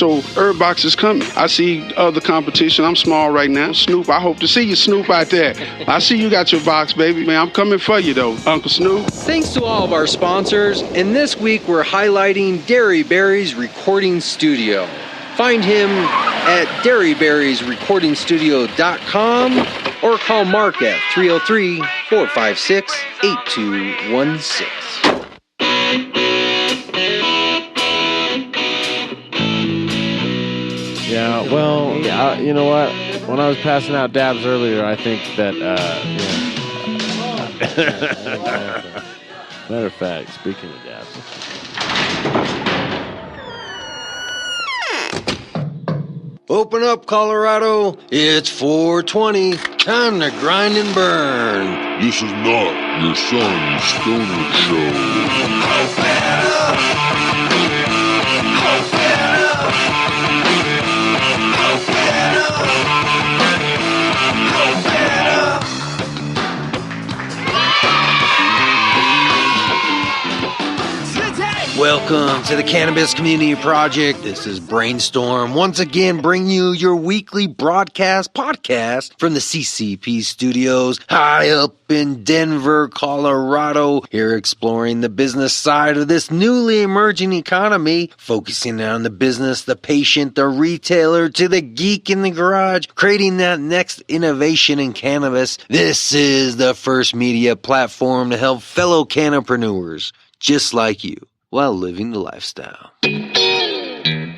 So herb box is coming. I see other competition. I'm small right now. Snoop, I hope to see you, Snoop, out there. I see you got your box, baby. Man, I'm coming for you, though, Uncle Snoop. Thanks to all of our sponsors, and this week we're highlighting Dairy Berry's Recording Studio. Find him at dairyberriesrecordingstudio.com or call Mark at 303-456-8216. Yeah, well, you know what? When I was passing out dabs earlier, I think that, matter of fact, speaking of dabs. Open up, Colorado. It's 420. Time to grind and burn. This is not your son's stoner show. Welcome to the Cannabis Community Project. This is Brainstorm. Once again, bring you your weekly podcast from the CCP studios high up in Denver, Colorado. Here exploring the business side of this newly emerging economy, focusing on the business, the patient, the retailer, to the geek in the garage, creating that next innovation in cannabis. This is the first media platform to help fellow cannapreneurs just like you while living the lifestyle.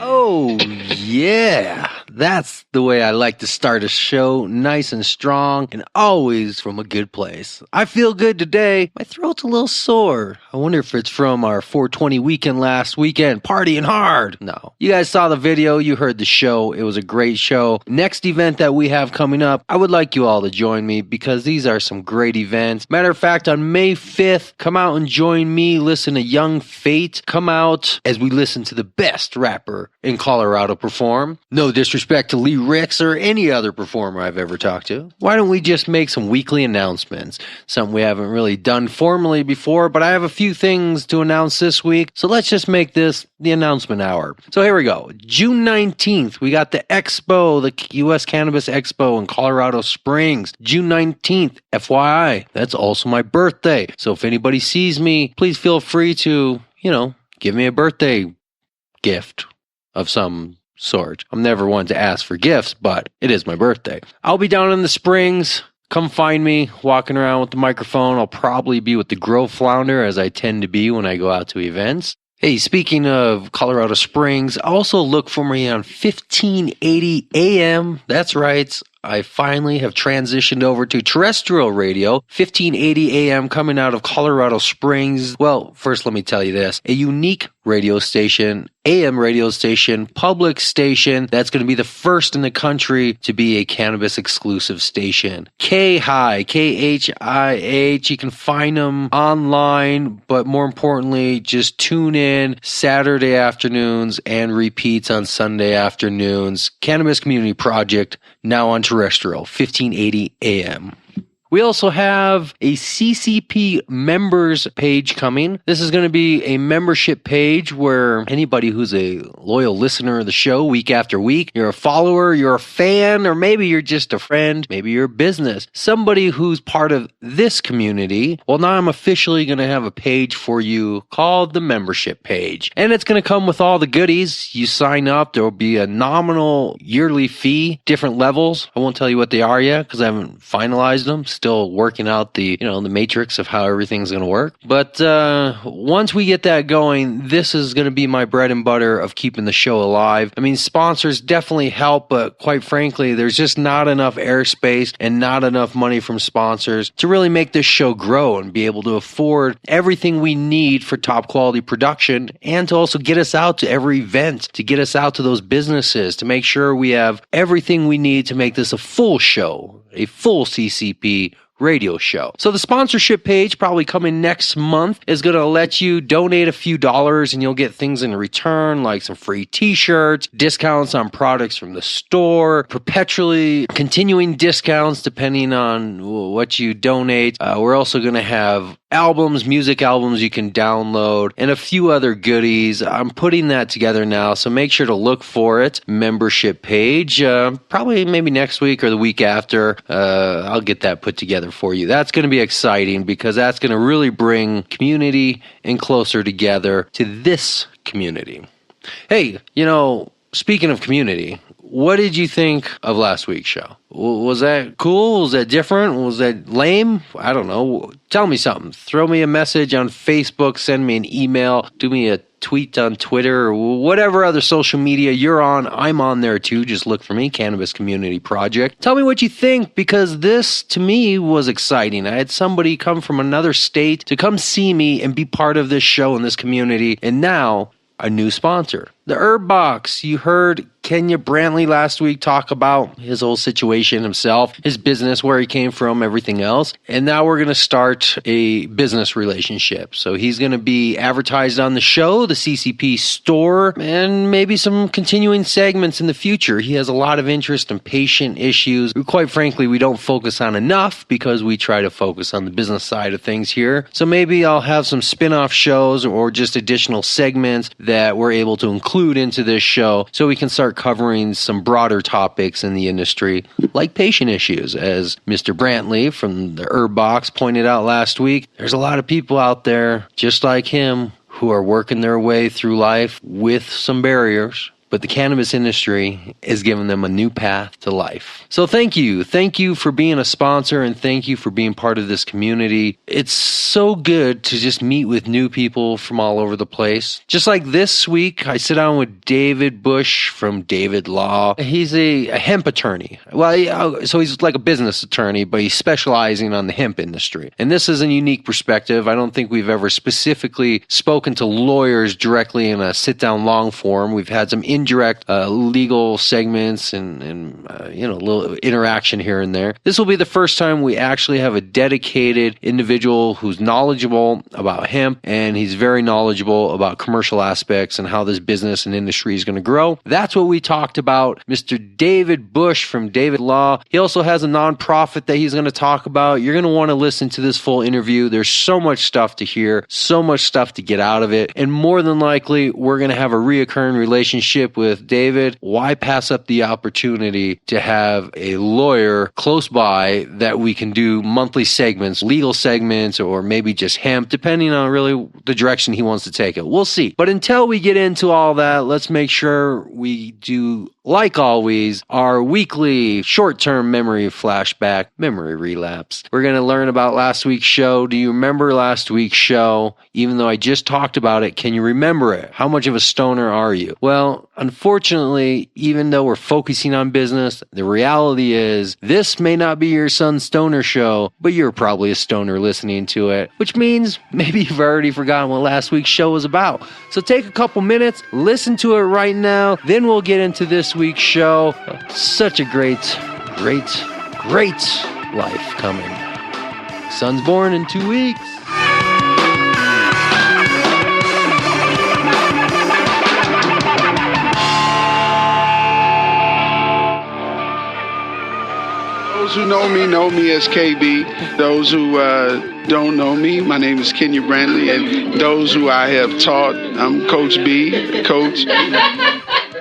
Oh, yeah. That's the way I like to start a show, nice and strong, and always from a good place. I feel good today. My throat's a little sore. I wonder if it's from our 420 weekend last weekend, partying hard. No. You guys saw the video. You heard the show. It was a great show. Next event that we have coming up, I would like you all to join me because these are some great events. Matter of fact, on May 5th, come out and join me. Listen to Young Fate. Come out as we listen to the best rapper in Colorado perform. No disrespect to Lee Ricks or any other performer I've ever talked to. Why don't we just make some weekly announcements? Something we haven't really done formally before, but I have a few things to announce this week. So let's just make this the announcement hour. So here we go. June 19th, we got the Expo, the U.S. Cannabis Expo in Colorado Springs. June 19th, FYI, that's also my birthday. So if anybody sees me, please feel free to, give me a birthday gift of some sort. I'm never one to ask for gifts, but it is my birthday. I'll be down in the Springs. Come find me, walking around with the microphone. I'll probably be with the Grow Flounder, as I tend to be when I go out to events. Hey, speaking of Colorado Springs, also look for me on 1580 AM. That's right. I finally have transitioned over to terrestrial radio, 1580 AM, coming out of Colorado Springs. Well, first let me tell you this, a unique radio station, AM radio station, public station, that's going to be the first in the country to be a cannabis exclusive station. K-High, K-H-I-H, you can find them online, but more importantly, just tune in Saturday afternoons and repeats on Sunday afternoons. Cannabis Community Project, now on terrestrial, 1580 AM. We also have a CCP members page coming. This is going to be a membership page where anybody who's a loyal listener of the show week after week, you're a follower, you're a fan, or maybe you're just a friend, maybe you're a business, somebody who's part of this community. Well, now I'm officially going to have a page for you called the membership page. And it's going to come with all the goodies. You sign up, there will be a nominal yearly fee, different levels. I won't tell you what they are yet because I haven't finalized them. Still working out the matrix of how everything's going to work. But once we get that going, this is going to be my bread and butter of keeping the show alive. I mean, sponsors definitely help, but quite frankly, there's just not enough airspace and not enough money from sponsors to really make this show grow and be able to afford everything we need for top quality production and to also get us out to every event, to get us out to those businesses, to make sure we have everything we need to make this a full show, a full CCP radio show. So the sponsorship page, probably coming next month, is going to let you donate a few dollars and you'll get things in return like some free t-shirts, discounts on products from the store, perpetually continuing discounts depending on what you donate. We're also going to have albums, music albums you can download, and a few other goodies. I'm putting that together now, so make sure to look for it. Membership page, probably maybe next week or the week after. I'll get that put together for you. That's going to be exciting because that's going to really bring community and closer together to this community. Hey, speaking of community, what did you think of last week's show? Was that cool? Was that different? Was that lame? I don't know. Tell me something. Throw me a message on Facebook. Send me an email. Do me a tweet on Twitter or whatever other social media you're on. I'm on there too. Just look for me, Cannabis Community Project. Tell me what you think, because this, to me, was exciting. I had somebody come from another state to come see me and be part of this show and this community. And now, a new sponsor. The Herb Box. You heard Kenya Brantley last week talk about his whole situation himself, his business, where he came from, everything else. And now we're going to start a business relationship. So he's going to be advertised on the show, the CCP store, and maybe some continuing segments in the future. He has a lot of interest in patient issues. Quite frankly, we don't focus on enough because we try to focus on the business side of things here. So maybe I'll have some spin-off shows or just additional segments that we're able to include into this show so we can start covering some broader topics in the industry, like patient issues. As Mr. Brantley from the Herb Box pointed out last week, there's a lot of people out there just like him who are working their way through life with some barriers. But the cannabis industry is giving them a new path to life. So thank you. Thank you for being a sponsor, and thank you for being part of this community. It's so good to just meet with new people from all over the place. Just like this week, I sit down with David Bush from David Law. He's a hemp attorney. Well, so he's like a business attorney, but he's specializing on the hemp industry. And this is a unique perspective. I don't think we've ever specifically spoken to lawyers directly in a sit-down long form. We've had some indirect legal segments and a little interaction here and there. This will be the first time we actually have a dedicated individual who's knowledgeable about hemp, and he's very knowledgeable about commercial aspects and how this business and industry is going to grow. That's what we talked about. Mr. David Bush from David Law. He also has a nonprofit that he's going to talk about. You're going to want to listen to this full interview. There's so much stuff to hear, so much stuff to get out of it, and more than likely, we're going to have a reoccurring relationship with David. Why pass up the opportunity to have a lawyer close by that we can do monthly segments, legal segments, or maybe just hemp, depending on really the direction he wants to take it. We'll see. But until we get into all that, let's make sure we do, like always, our weekly short-term memory flashback, memory relapse. We're going to learn about last week's show. Do you remember last week's show? Even though I just talked about it, can you remember it? How much of a stoner are you? Well, unfortunately, even though we're focusing on business, the reality is this may not be your son's stoner show, but you're probably a stoner listening to it, which means maybe you've already forgotten what last week's show was about. So take a couple minutes, listen to it right now, then we'll get into this week's show. Such a great life coming. Son's born in 2 weeks. Those who know me as KB. Those who don't know me, my name is Kenya Brantley. And those who I have taught, I'm Coach B, Coach.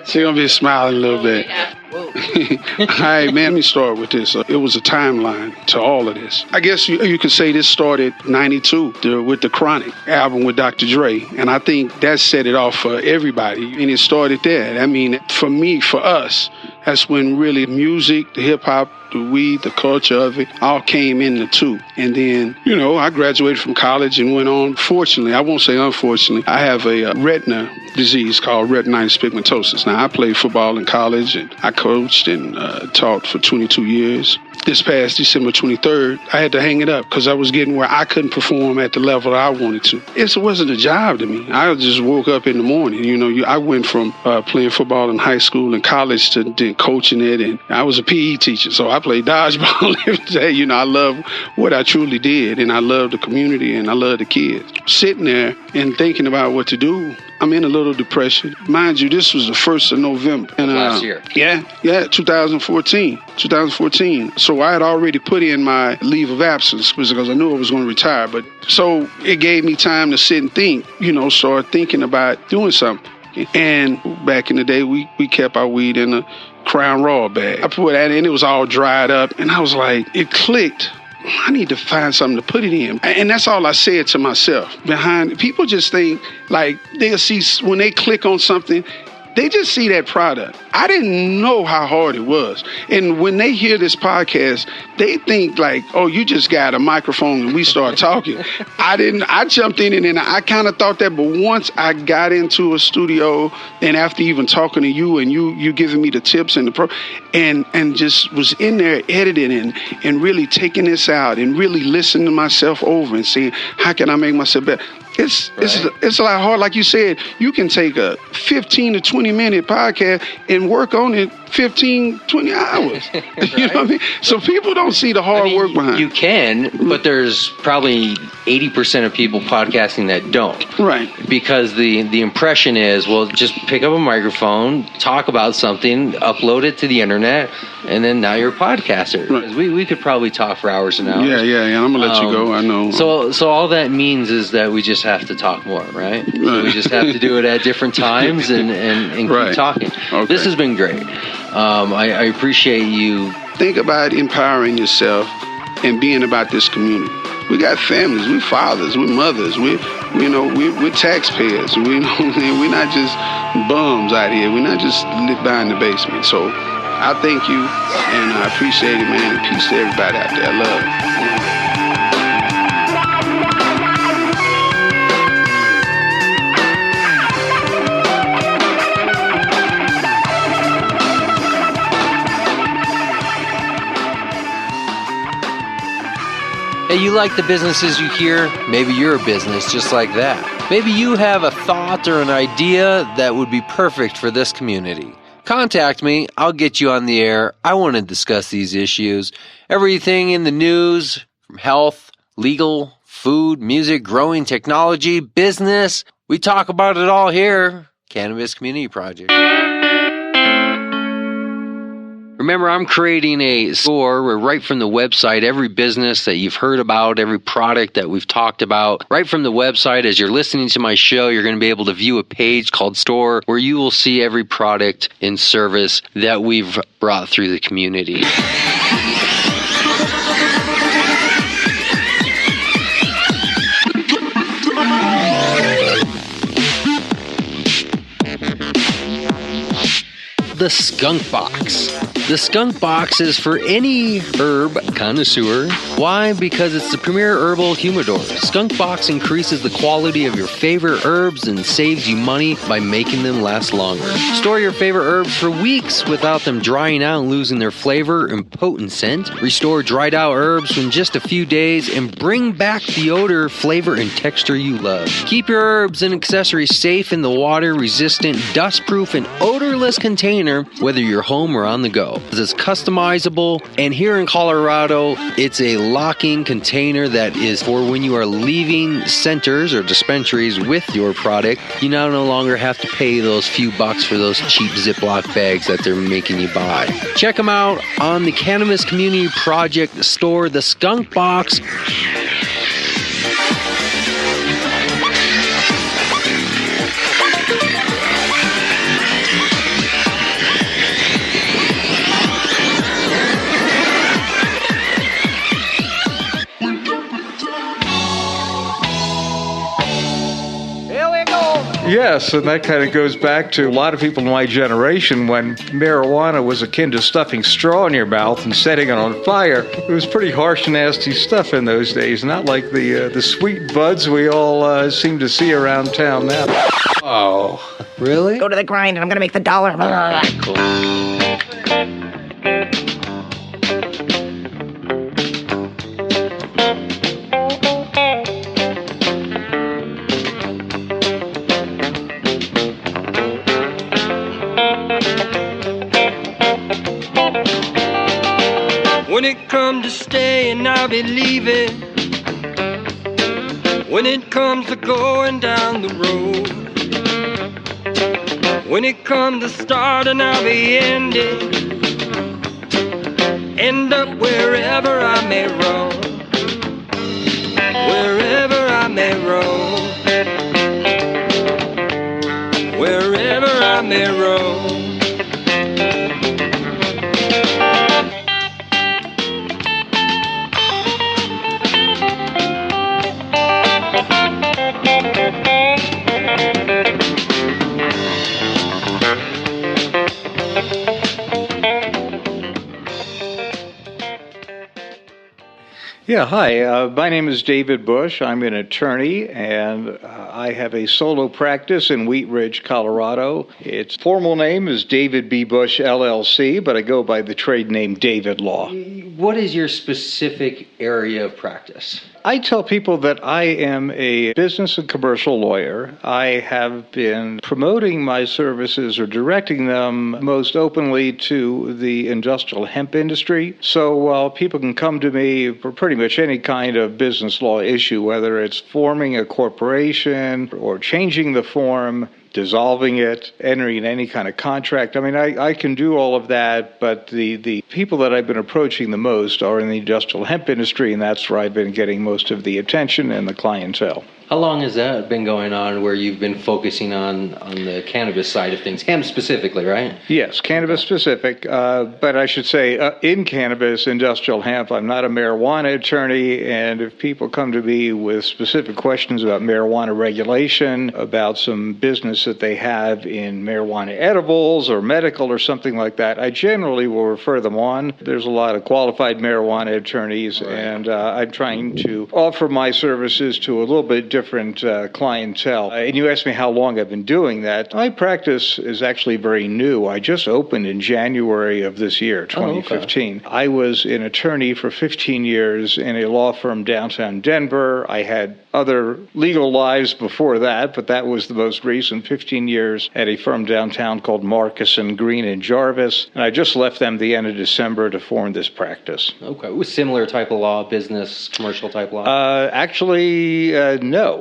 She's going to be smiling a little bit. All right, man, let me start with this. It was a timeline to all of this. I guess you could say this started 92 with the Chronic album with Dr. Dre. And I think that set it off for everybody. And it started there. I mean, for me, for us, that's when really music, the hip-hop, the weed, the culture of it, all came in the two. And then, I graduated from college and went on. Fortunately, I won't say unfortunately, I have a retina disease called retinitis pigmentosus. Now, I played football in college, and I coached and taught for 22 years. This past December 23rd, I had to hang it up because I was getting where I couldn't perform at the level I wanted to. It wasn't a job to me. I just woke up in the morning. I went from playing football in high school and college to then coaching it, and I was a PE teacher, so I played dodgeball every day. I love what I truly did, and I love the community, and I love the kids. sitting there and thinking about what to do, I'm in a little depression. Mind you, this was the 1st of November. And, last year. Yeah, 2014. So I had already put in my leave of absence because I knew I was going to retire. But so it gave me time to sit and think, start thinking about doing something. And back in the day, we kept our weed in a Crown Raw bag. I put that in, it was all dried up, and I was like, it clicked. I need to find something to put it in. And that's all I said to myself. People just think, like, they'll see, when they click on something, they just see that product. I didn't know how hard it was. And when they hear this podcast, they think like, oh, you just got a microphone and we start talking. I jumped in and I kind of thought that, but once I got into a studio and after even talking to you and you giving me the tips and and just was in there editing and really taking this out and really listening to myself over and saying, how can I make myself better? It's a lot hard. Like you said, you can take a 15 to 20 minute podcast and work on it 15, 20 hours. You know what I mean? So people don't see the hard work behind it. You can, but there's probably 80% of people podcasting that don't. Right. Because the impression is, well, just pick up a microphone, talk about something, upload it to the internet, and then now you're a podcaster. Right. We could probably talk for hours and hours. Yeah. I'm going to let you go. I know. So all that means is that we just have to talk more, right? So we just have to do it at different times and keep talking. Okay. This has been great. I appreciate you. Think about empowering yourself and being about this community. We got families, we fathers, we mothers, we're taxpayers. We're not just bums out here. We're not just behind the basement. So I thank you and I appreciate it, man. And peace to everybody out there. I love it. Hey, you like the businesses you hear? Maybe you're a business just like that. Maybe you have a thought or an idea that would be perfect for this community. Contact me. I'll get you on the air. I want to discuss these issues. Everything in the news, from health, legal, food, music, growing, technology, business. We talk about it all here. Cannabis Community Project. Remember, I'm creating a store where right from the website, every business that you've heard about, every product that we've talked about, right from the website, as you're listening to my show, you're going to be able to view a page called Store where you will see every product and service that we've brought through the community. The Skunk Box. The Skunk Box is for any herb connoisseur. Why? Because it's the premier herbal humidor. Skunk Box increases the quality of your favorite herbs and saves you money by making them last longer. Store your favorite herbs for weeks without them drying out and losing their flavor and potent scent. Restore dried out herbs in just a few days and bring back the odor, flavor, and texture you love. Keep your herbs and accessories safe in the water-resistant, dust-proof, and odorless container, whether you're home or on the go. It's customizable, and here in Colorado, it's a locking container that is for when you are leaving centers or dispensaries with your product. You now no longer have to pay those few bucks for those cheap Ziploc bags that they're making you buy. Check them out on the Cannabis Community Project store, the Skunk Box. Yes, and that kind of goes back to a lot of people in my generation when marijuana was akin to stuffing straw in your mouth and setting it on fire. It was pretty harsh, nasty stuff in those days, not like the sweet buds we all seem to see around town now. Oh, really? Go to the grind and I'm going to make the dollar. Cool. When it come to staying, I'll be leaving. when it comes to going down the road. When it comes to starting, I'll be ending. End up wherever I may roam. Wherever I may roam. Wherever I may roam. Yeah, hi. My name is David Bush. I'm an attorney, and I have a solo practice in Wheat Ridge, Colorado. Its formal name is David B. Bush, LLC, but I go by the trade name David Law. What is your specific area of practice? I tell people that I am a business and commercial lawyer. I have been promoting my services or directing them most openly to the industrial hemp industry. So while people can come to me for pretty much any kind of business law issue, whether it's forming a corporation or changing the form, dissolving it, entering any kind of contract. I mean, I can do all of that, but the people that I've been approaching the most are in the industrial hemp industry, and that's where I've been getting most of the attention and the clientele. How long has that been going on where you've been focusing on the cannabis side of things? Hemp specifically, right? Yes, cannabis specific, but I should say in cannabis, industrial hemp. I'm not a marijuana attorney, and if people come to me with specific questions about marijuana regulation, about some business that they have in marijuana edibles or medical or something like that, I generally will refer them on. There's a lot of qualified marijuana attorneys, right. And I'm trying to offer my services to a little bit different clientele. And you asked me how long I've been doing that. My practice is actually very new. I just opened in January of this year, 2015. Oh, okay. I was an attorney for 15 years in a law firm downtown Denver. I had other legal lives before that, but that was the most recent 15 years at a firm downtown called Marcus and Green and Jarvis. And I just left them the end of December to form this practice. Okay. It was similar type of law, business, commercial type law? Actually, no.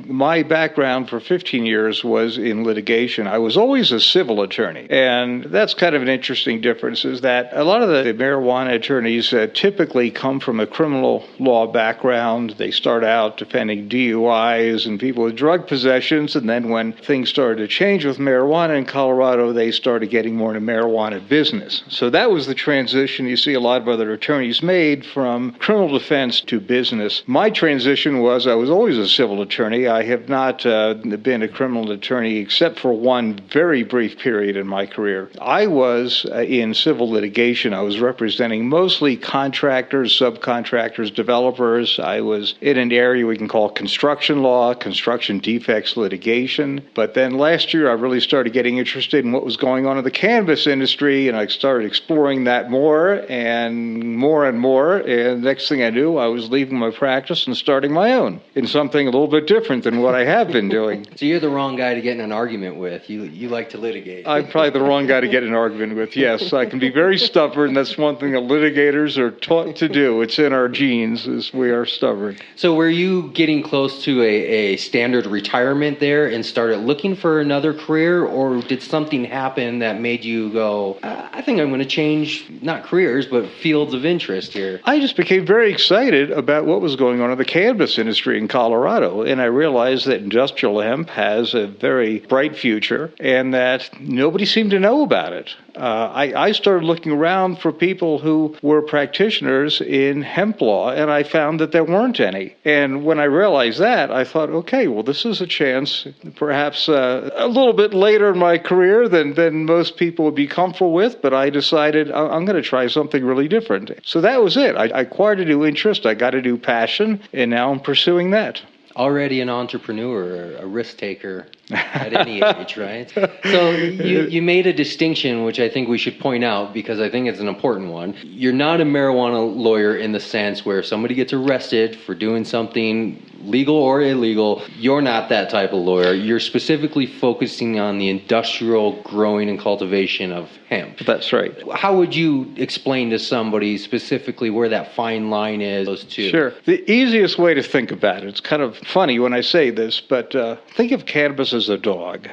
My background for 15 years was in litigation. I was always a civil attorney. And that's kind of an interesting difference, is that a lot of the marijuana attorneys typically come from a criminal law background. They start out defending DUIs and people with drug possessions, and then when things started to change with marijuana in Colorado, they started getting more into marijuana business. So that was the transition you see a lot of other attorneys made from criminal defense to business. My transition was I was always a civil attorney. I have not been a criminal attorney except for one very brief period in my career. I was in civil litigation. I was representing mostly contractors, subcontractors, developers. I was in an area we can call construction law, construction defects litigation. But then last year I really started getting interested in what was going on in the cannabis industry, and I started exploring that more and more and more. And next thing I knew, I was leaving my practice and starting my own in something a little bit different than what I have been doing. So you're the wrong guy to get in an argument with. You like to litigate. I'm probably the wrong guy to get in an argument with, yes. I can be very stubborn. That's one thing that litigators are taught to do. It's in our genes, is we are stubborn. So were you getting close to a standard retirement there and started looking for another career, or did something happen that made you go, I think I'm going to change, not careers, but fields of interest here? I just became very excited about what was going on in the cannabis industry in Colorado, and I realized that industrial hemp has a very bright future and that nobody seemed to know about it. I started looking around for people who were practitioners in hemp law, and I found that there weren't any. And when I realized that, I thought, okay, well, this is a chance, perhaps a little bit later in my career than most people would be comfortable with, but I decided I'm going to try something really different. So that was it. I acquired a new interest, I got a new passion, and now I'm pursuing that. Already an entrepreneur, a risk taker. at any age, right? So you made a distinction, which I think we should point out because I think it's an important one. You're not a marijuana lawyer in the sense where if somebody gets arrested for doing something legal or illegal, you're not that type of lawyer. You're specifically focusing on the industrial growing and cultivation of hemp. That's right. How would you explain to somebody specifically where that fine line is, those two? Sure. The easiest way to think about it, it's kind of funny when I say this, but think of cannabis as a dog.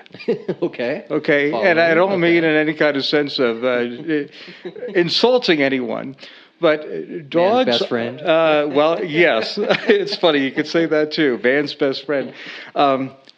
Okay. Okay, and I don't mean in any kind of sense of insulting anyone. But dogs... Man's best friend? Well, yes. It's funny, you could say that too. Man's best friend.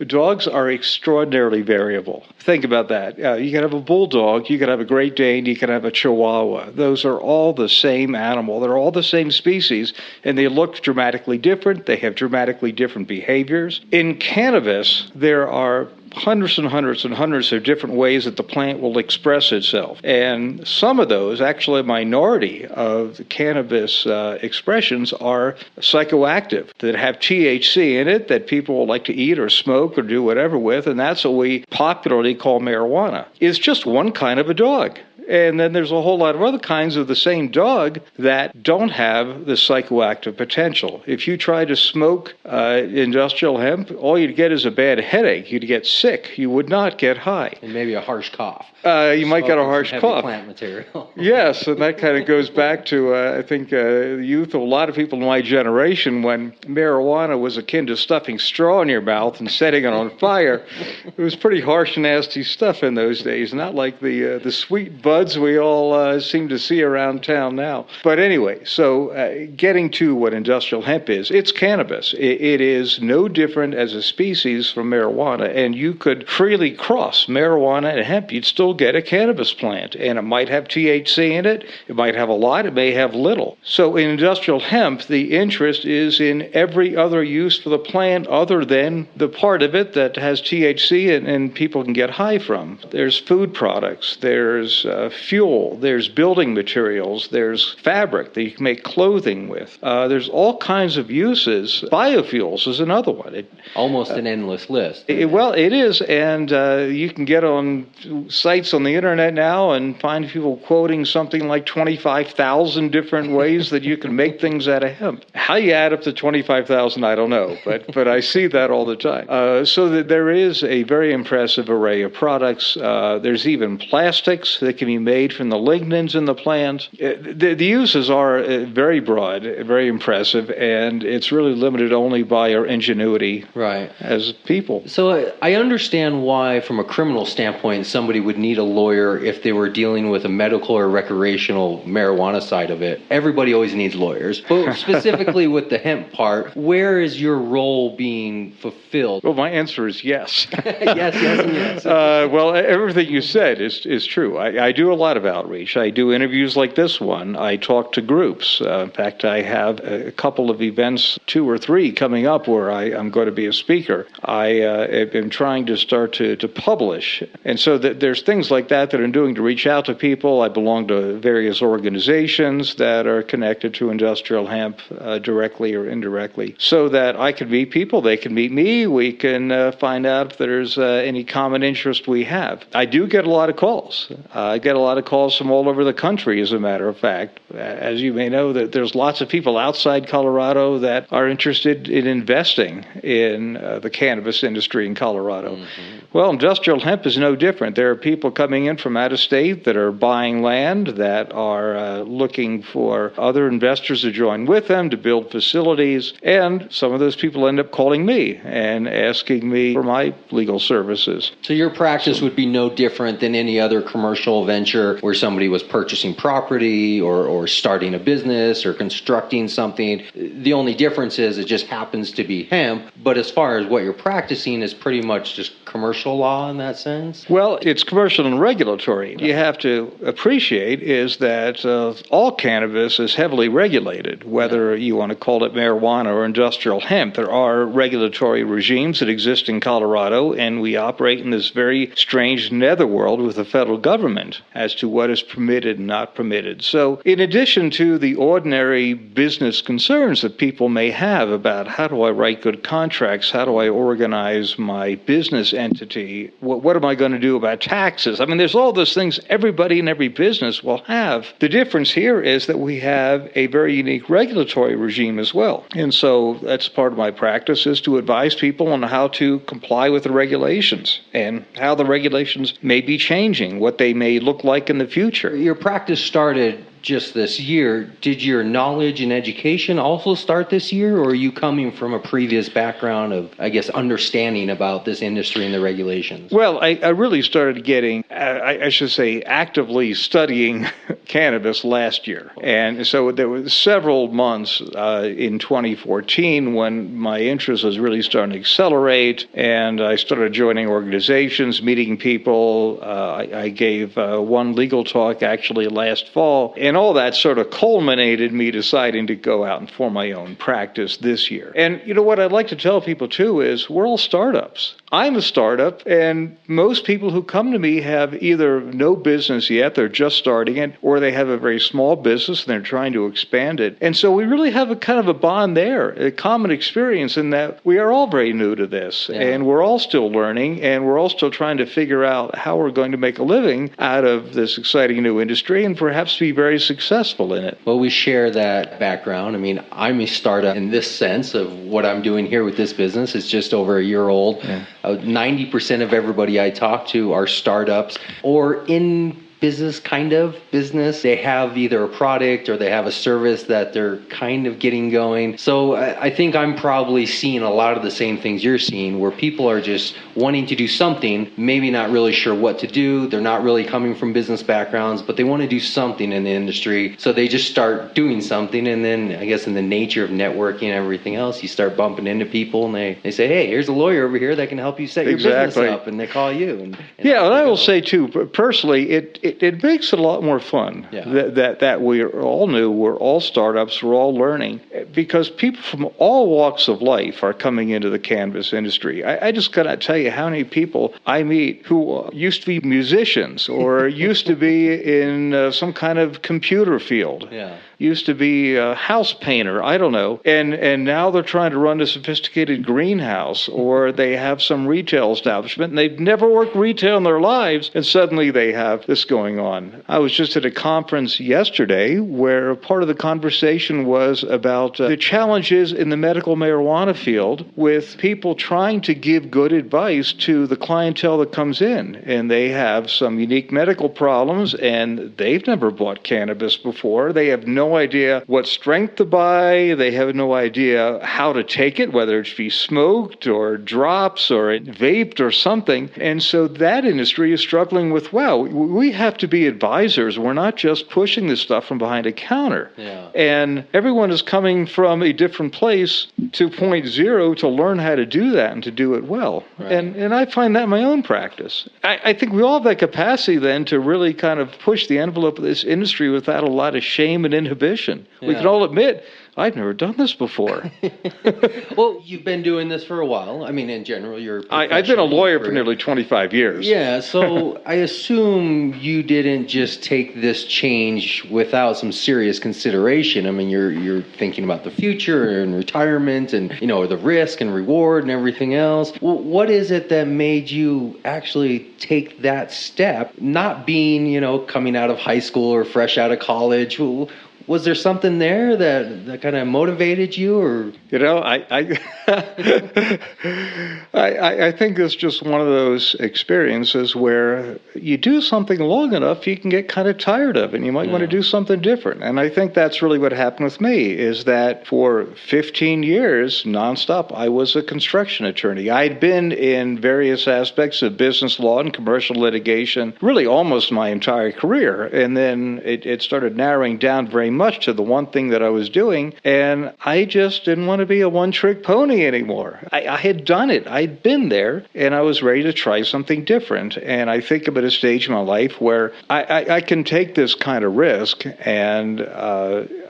Dogs are extraordinarily variable. Think about that. You can have a bulldog, you can have a Great Dane, you can have a Chihuahua. Those are all the same animal. They're all the same species, and they look dramatically different. They have dramatically different behaviors. In cannabis, there are hundreds and hundreds and hundreds of different ways that the plant will express itself. And some of those, actually a minority of the cannabis expressions, are psychoactive, that have THC in it, that people will like to eat or smoke or do whatever with, and that's what we popularly call marijuana. It's just one kind of a dog. And then there's a whole lot of other kinds of the same dog that don't have the psychoactive potential. If you try to smoke industrial hemp, all you'd get is a bad headache. You'd get sick. You would not get high. And maybe a harsh cough. You might get a harsh cough. Plant material. Yes, and that kind of goes back to, I think, the youth of a lot of people in my generation when marijuana was akin to stuffing straw in your mouth and setting it on fire. It was pretty harsh, nasty stuff in those days, not like the sweet buds we all seem to see around town now. But anyway, so getting to what industrial hemp is, it's cannabis. It is no different as a species from marijuana, and you could freely cross marijuana and hemp. You'd still get a cannabis plant, and it might have THC in it. It might have a lot. It may have little. So in industrial hemp, the interest is in every other use for the plant other than the part of it that has THC and people can get high from. There's food products. There's fuel. There's building materials. There's fabric that you can make clothing with. There's all kinds of uses. Biofuels is another one. Almost an endless list. Well, it is, and you can get on sites on the internet now and find people quoting something like 25,000 different ways that you can make things out of hemp. How you add up to 25,000, I don't know, but I see that all the time. So that there is a very impressive array of products. There's even plastics that can be made from the lignins in the plant. The uses are very broad, very impressive, and it's really limited only by our ingenuity as people. So I understand why, from a criminal standpoint, somebody would need a lawyer if they were dealing with a medical or recreational marijuana side of it. Everybody always needs lawyers. But specifically with the hemp part, where is your role being fulfilled? Well, my answer is yes. Yes, and yes. Well, everything you said is true. I do a lot of outreach. I do interviews like this one. I talk to groups. In fact, I have a couple of events, 2 or 3, coming up where I'm going to be a speaker. I am trying to start to publish. And so there's things like that I'm doing to reach out to people. I belong to various organizations that are connected to industrial hemp directly or indirectly so that I can meet people. They can meet me. We can find out if there's any common interest we have. I do get a lot of calls. I get a lot of calls from all over the country, as a matter of fact. As you may know, that there's lots of people outside Colorado that are interested in investing in the cannabis industry in Colorado. Mm-hmm. Well, industrial hemp is no different. There are people coming in from out of state that are buying land, that are looking for other investors to join with them to build facilities, and some of those people end up calling me and asking me for my legal services. So your practice would be no different than any other commercial venture where somebody was purchasing property or starting a business or constructing something. The only difference is it just happens to be hemp, but as far as what you're practicing is pretty much just commercial law in that sense? Well, it's commercial and regulatory. You have to appreciate is that all cannabis is heavily regulated, whether you want to call it marijuana or industrial hemp. There are regulatory regimes that exist in Colorado, and we operate in this very strange netherworld with the federal government as to what is permitted and not permitted. So in addition to the ordinary business concerns that people may have about how do I write good contracts, how do I organize my business, business entity, what am I going to do about taxes? I mean, there's all those things everybody in every business will have. The difference here is that we have a very unique regulatory regime as well. And so that's part of my practice, is to advise people on how to comply with the regulations and how the regulations may be changing, what they may look like in the future. Your practice started just this year. Did your knowledge and education also start this year, or are you coming from a previous background of, I guess, understanding about this industry and the regulations? Well, I really started getting, I should say, actively studying cannabis last year. And so there were several months in 2014 when my interest was really starting to accelerate, and I started joining organizations, meeting people. I gave one legal talk actually last fall. And all that sort of culminated me deciding to go out and form my own practice this year. And you know what I'd like to tell people too is we're all startups. I'm a startup, and most people who come to me have either no business yet, they're just starting it, or they have a very small business and they're trying to expand it. And so we really have a kind of a bond there, a common experience in that we are all very new to this, and we're all still learning, and we're all still trying to figure out how we're going to make a living out of this exciting new industry and perhaps be very successful in it. Well, we share that background. I mean, I'm a startup in this sense of what I'm doing here with this business. It's just over a year old. 90% of everybody I talk to are startups or in business, kind of business. They have either a product or they have a service that they're kind of getting going. So I think I'm probably seeing a lot of the same things you're seeing, where people are just wanting to do something, maybe not really sure what to do. They're not really coming from business backgrounds, but they want to do something in the industry. So they just start doing something. And then I guess in the nature of networking and everything else, you start bumping into people and they say, hey, here's a lawyer over here that can help you set your business up. And they call you. And I will say too, personally, it makes it a lot more fun that we are all new, we're all startups, we're all learning, because people from all walks of life are coming into the cannabis industry. I just cannot tell you how many people I meet who used to be musicians or used to be in some kind of computer field. Used to be a house painter, I don't know, and now they're trying to run a sophisticated greenhouse, or they have some retail establishment, and they've never worked retail in their lives, and suddenly they have this going on. I was just at a conference yesterday where part of the conversation was about the challenges in the medical marijuana field with people trying to give good advice to the clientele that comes in, and they have some unique medical problems, and they've never bought cannabis before. They have no idea what strength to buy. They have no idea how to take it, whether it be smoked or drops or vaped or something. And so that industry is struggling with, we have to be advisors. We're not just pushing this stuff from behind a counter. And everyone is coming from a different place to point zero to learn how to do that and to do it well. And I find that in my own practice. I think we all have that capacity then to really kind of push the envelope of this industry without a lot of shame and inhibition. We can all admit, I've never done this before. Well, you've been doing this for a while. I mean, in general, you're I've been a lawyer for nearly 25 years. Yeah, so I assume you didn't just take this change without some serious consideration. I mean, you're thinking about the future and retirement and, the risk and reward and everything else. Well, what is it that made you actually take that step, not being, coming out of high school or fresh out of college? Was there something there that kind of motivated you, or? I think it's just one of those experiences where you do something long enough, you can get kind of tired of it, and you might want to do something different. And I think that's really what happened with me, is that for 15 years, nonstop, I was a construction attorney. I'd been in various aspects of business law and commercial litigation, really almost my entire career. And then it started narrowing down very much to the one thing that I was doing, and I just didn't want to be a one-trick pony anymore. I had done it. I'd been there, and I was ready to try something different. And I think I'm at a stage in my life where I can take this kind of risk, and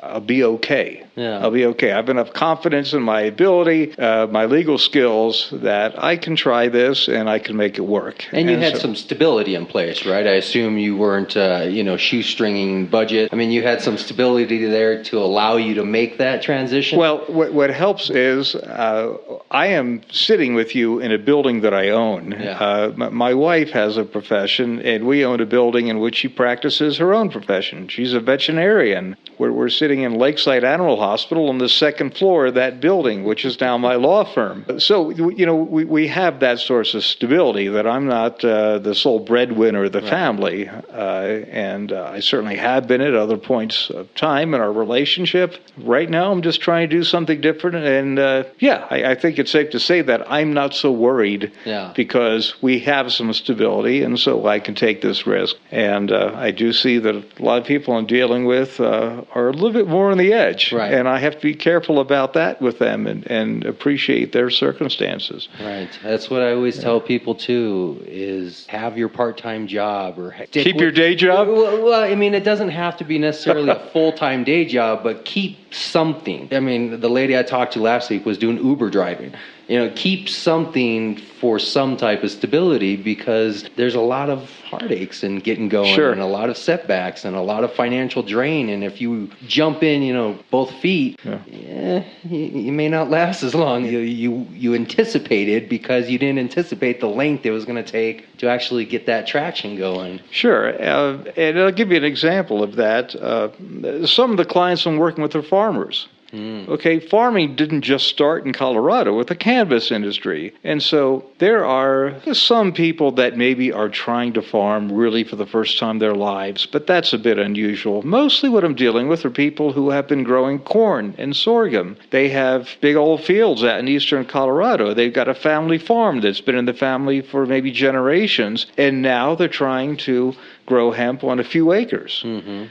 I'll be okay. Yeah. I'll be okay. I have enough confidence in my ability, my legal skills, that I can try this and I can make it work. And you had some stability in place, right? I assume you weren't, shoestringing budget. I mean, you had some stability there to allow you to make that transition. Well, what helps is I am sitting with you in a building that I own. Yeah. My wife has a profession, and we own a building in which she practices her own profession. She's a veterinarian. We're sitting in Lakeside Animal Hospital on the second floor of that building, which is now my law firm. So, we have that source of stability, that I'm not the sole breadwinner of the family. And I certainly have been at other points of time in our relationship. Right now, I'm just trying to do something different. And I think it's safe to say that I'm not so worried because we have some stability, and so I can take this risk. And I do see that a lot of people I'm dealing with are a little bit more on the edge. Right. And I have to be careful about that with them and appreciate their circumstances. Right. That's what I always tell people, too, is have your part-time job or keep your day job? Well, I mean, it doesn't have to be necessarily a full-time day job, but keep something. I mean, the lady I talked to last week was doing Uber driving. Keep something for some type of stability, because there's a lot of heartaches in getting going, Sure. and a lot of setbacks and a lot of financial drain. And if you jump in, both feet, you may not last as long. You anticipated, because you didn't anticipate the length it was going to take to actually get that traction going. Sure. And I'll give you an example of that. Some of the clients I'm working with are farmers. Okay, farming didn't just start in Colorado with the cannabis industry. And so there are some people that maybe are trying to farm really for the first time in their lives, but that's a bit unusual. Mostly what I'm dealing with are people who have been growing corn and sorghum. They have big old fields out in eastern Colorado. They've got a family farm that's been in the family for maybe generations, and now they're trying to grow hemp on a few acres. Mm-hmm.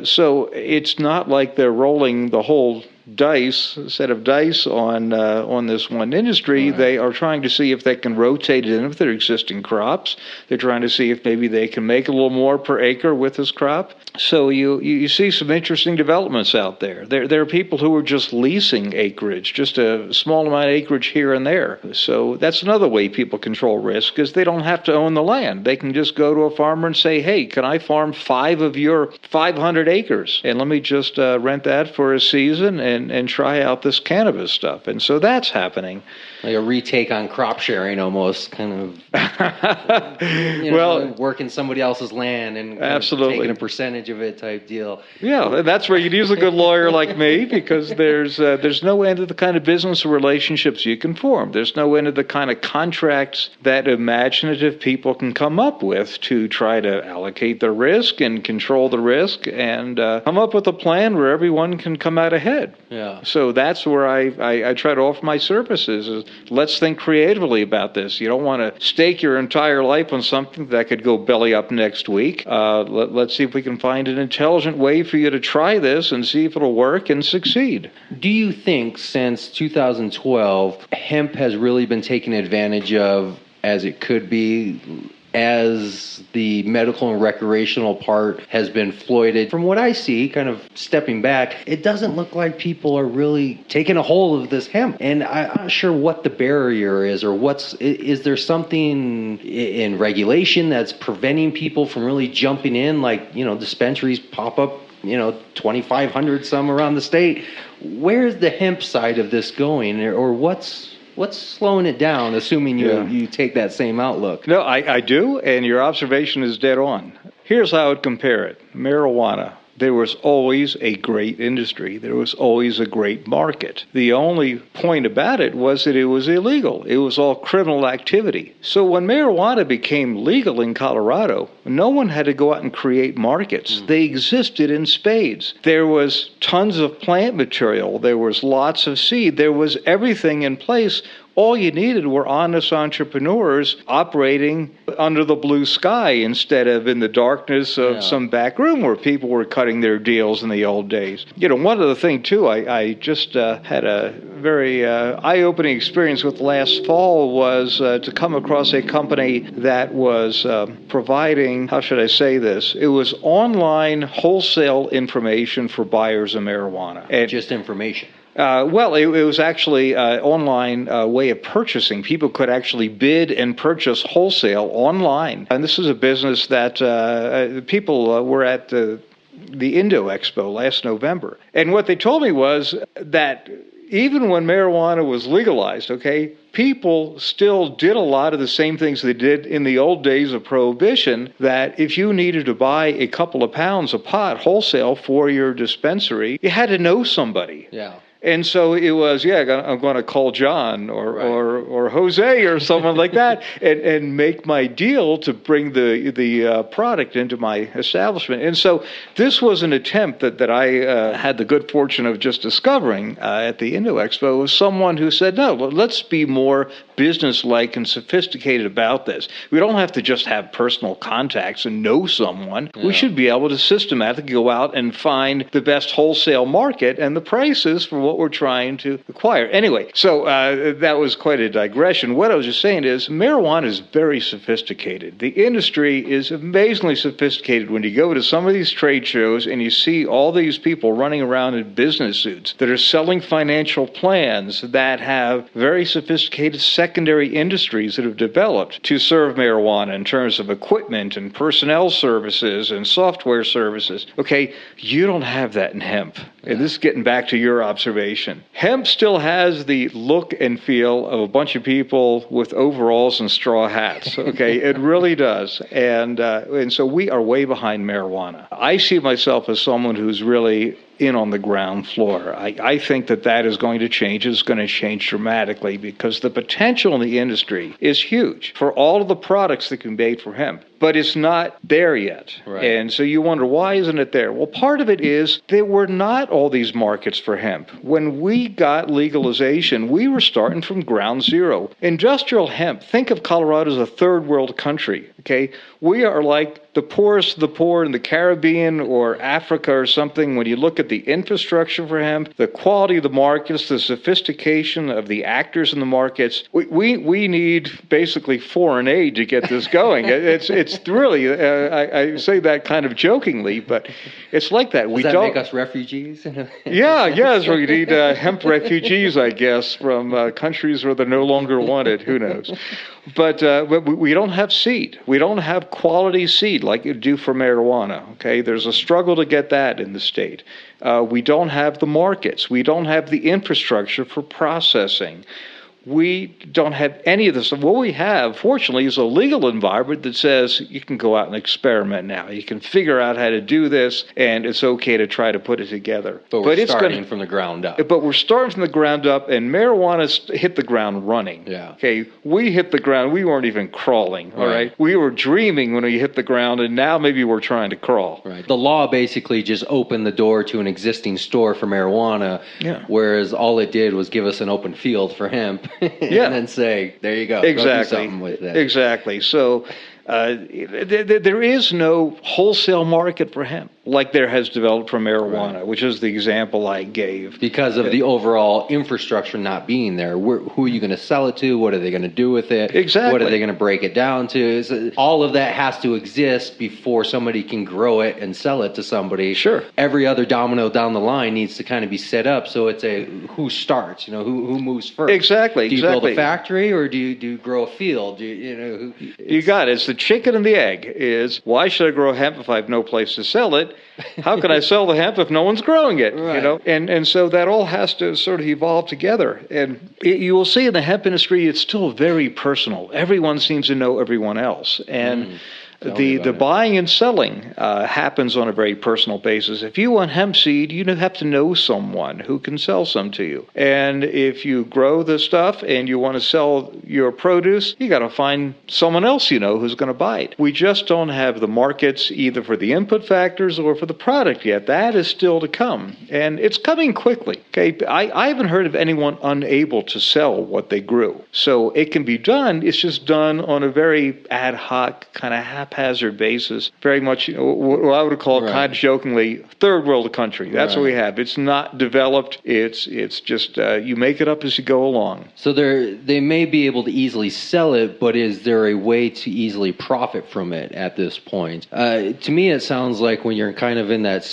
So it's not like they're rolling the whole set of dice on this one industry. Right. They are trying to see if they can rotate it in with their existing crops. They're trying to see if maybe they can make a little more per acre with this crop. So you see some interesting developments out there. There are people who are just leasing acreage, just a small amount of acreage here and there. So that's another way people control risk, is they don't have to own the land. They can just go to a farmer and say, hey, can I farm 5 of your 500 acres? And let me just rent that for a season and try out this cannabis stuff. And so that's happening. Like a retake on crop sharing, almost, kind of working somebody else's land and absolutely taking a percentage of it type deal. Yeah, that's where you'd use a good lawyer like me, because there's no end to the kind of business relationships you can form. There's no end to the kind of contracts that imaginative people can come up with to try to allocate the risk and control the risk and come up with a plan where everyone can come out ahead. Yeah. So that's where I try to offer my services, is let's think creatively about this. You don't want to stake your entire life on something that could go belly up next week. Let's see if we can find an intelligent way for you to try this and see if it'll work and succeed. Do you think since 2012, hemp has really been taken advantage of as it could be, as the medical and recreational part has been floyded? From what I see, kind of stepping back, it doesn't look like people are really taking a hold of this hemp. And I'm not sure what the barrier is, or is there something in regulation that's preventing people from really jumping in? Like, dispensaries pop up, 2,500 some around the state. Where's the hemp side of this going, or what's slowing it down, assuming you take that same outlook? No, I do, and your observation is dead on. Here's how I would compare it. Marijuana. There was always a great industry. There was always a great market. The only point about it was that it was illegal. It was all criminal activity. So when marijuana became legal in Colorado, no one had to go out and create markets. They existed in spades. There was tons of plant material. There was lots of seed. There was everything in place. all you needed were honest entrepreneurs operating under the blue sky instead of in the darkness of some back room where people were cutting their deals in the old days. One other thing, too, I just had a very eye-opening experience with last fall was to come across a company that was providing, how should I say this? It was online wholesale information for buyers of marijuana. And just information. Well, it was actually an online way of purchasing. People could actually bid and purchase wholesale online. And this is a business that people were at the Indo Expo last November. And what they told me was that even when marijuana was legalized, people still did a lot of the same things they did in the old days of Prohibition, that if you needed to buy a couple of pounds of pot wholesale for your dispensary, you had to know somebody. Yeah. And so it was, I'm going to call John or Jose or someone like that and make my deal to bring the product into my establishment. And so this was an attempt that I had the good fortune of just discovering at the Indo Expo, was someone who said, no, let's be more business-like and sophisticated about this. We don't have to just have personal contacts and know someone. Yeah. We should be able to systematically go out and find the best wholesale market and the prices for what we're trying to acquire. Anyway, so that was quite a digression. What I was just saying is marijuana is very sophisticated. The industry is amazingly sophisticated. When you go to some of these trade shows and you see all these people running around in business suits that are selling financial plans that have very sophisticated secondary industries that have developed to serve marijuana in terms of equipment and personnel services and software services. You don't have that in hemp. And this is getting back to your observation. Hemp still has the look and feel of a bunch of people with overalls and straw hats. It really does. And so we are way behind marijuana. I see myself as someone who's really in on the ground floor. I think that is going to change. It's going to change dramatically because the potential in the industry is huge for all of the products that can be made from hemp. But it's not there yet. Right. And so you wonder, why isn't it there? Well, part of it is there were not all these markets for hemp. When we got legalization, we were starting from ground zero. Industrial hemp, think of Colorado as a third world country. We are like the poorest of the poor in the Caribbean or Africa or something. When you look at the infrastructure for hemp, the quality of the markets, the sophistication of the actors in the markets, we need basically foreign aid to get this going. It's really, I say that kind of jokingly, but it's like that. Does that make us refugees? Yes, we need hemp refugees, I guess, from countries where they're no longer wanted. Who knows? But we don't have seed. We don't have quality seed like you do for marijuana. There's a struggle to get that in the state. We don't have the markets. We don't have the infrastructure for processing. We don't have any of this. What we have, fortunately, is a legal environment that says you can go out and experiment now. You can figure out how to do this, and it's okay to try to put it together. But we're starting from the ground up. But we're starting from the ground up, and marijuana hit the ground running. Yeah. We hit the ground. We weren't even crawling, all right? We were dreaming when we hit the ground, and now maybe we're trying to crawl. Right. The law basically just opened the door to an existing store for marijuana, whereas all it did was give us an open field for hemp. And then say, there you go. Exactly. Go do something with that. Exactly. So there is no wholesale market for hemp like there has developed for marijuana, which is the example I gave. Because of the overall infrastructure not being there. Who are you going to sell it to? What are they going to do with it? Exactly. What are they going to break it down to? All of that has to exist before somebody can grow it and sell it to somebody. Sure. Every other domino down the line needs to kind of be set up. So it's who starts, who moves first. Exactly. Do you build a factory or do you grow a field? You got it. It's the chicken and the egg. Is why should I grow hemp if I have no place to sell it? How can I sell the hemp if no one's growing it? Right. And so that all has to sort of evolve together. And you will see in the hemp industry, it's still very personal. Everyone seems to know everyone else. And The buying and selling happens on a very personal basis. If you want hemp seed, you have to know someone who can sell some to you. And if you grow the stuff and you want to sell your produce, you got to find someone else who's going to buy it. We just don't have the markets either for the input factors or for the product yet. That is still to come, and it's coming quickly. Okay, I haven't heard of anyone unable to sell what they grew. So it can be done. It's just done on a very ad hoc, kind of haphazard basis. Very much what I would call, kind of jokingly, third world country. That's what we have. It's not developed. It's just you make it up as you go along. So they may be able to easily sell it, but is there a way to easily profit from it at this point? To me, it sounds like when you're kind of in that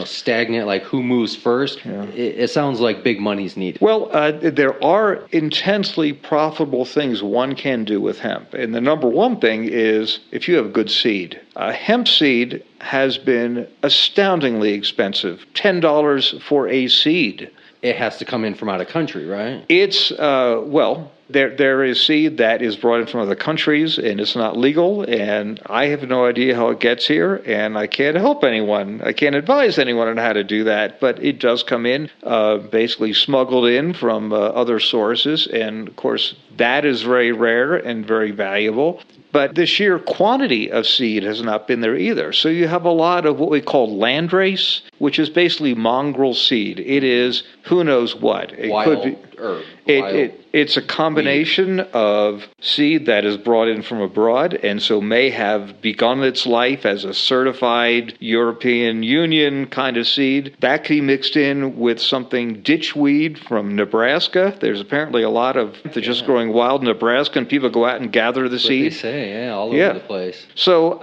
stagnant, like who moves first, it sounds like big money's needed. Well, there are intensely profitable things one can do with hemp. And the number one thing is if you have good seed. Hemp seed has been astoundingly expensive, $10 for a seed. It has to come in from out of country, right? It's, there is seed that is brought in from other countries, and it's not legal, and I have no idea how it gets here, and I can't help anyone. I can't advise anyone on how to do that, but it does come in, basically smuggled in from other sources, and of course that is very rare and very valuable. But the sheer quantity of seed has not been there either. So you have a lot of what we call landrace, which is basically mongrel seed. It is who knows what. It could be herb. It's a combination of seed that is brought in from abroad and so may have begun its life as a certified European Union kind of seed. That can be mixed in with something ditchweed from Nebraska. There's apparently a lot of just growing wild in Nebraska, and people go out and gather the seed. They say, all over the place. So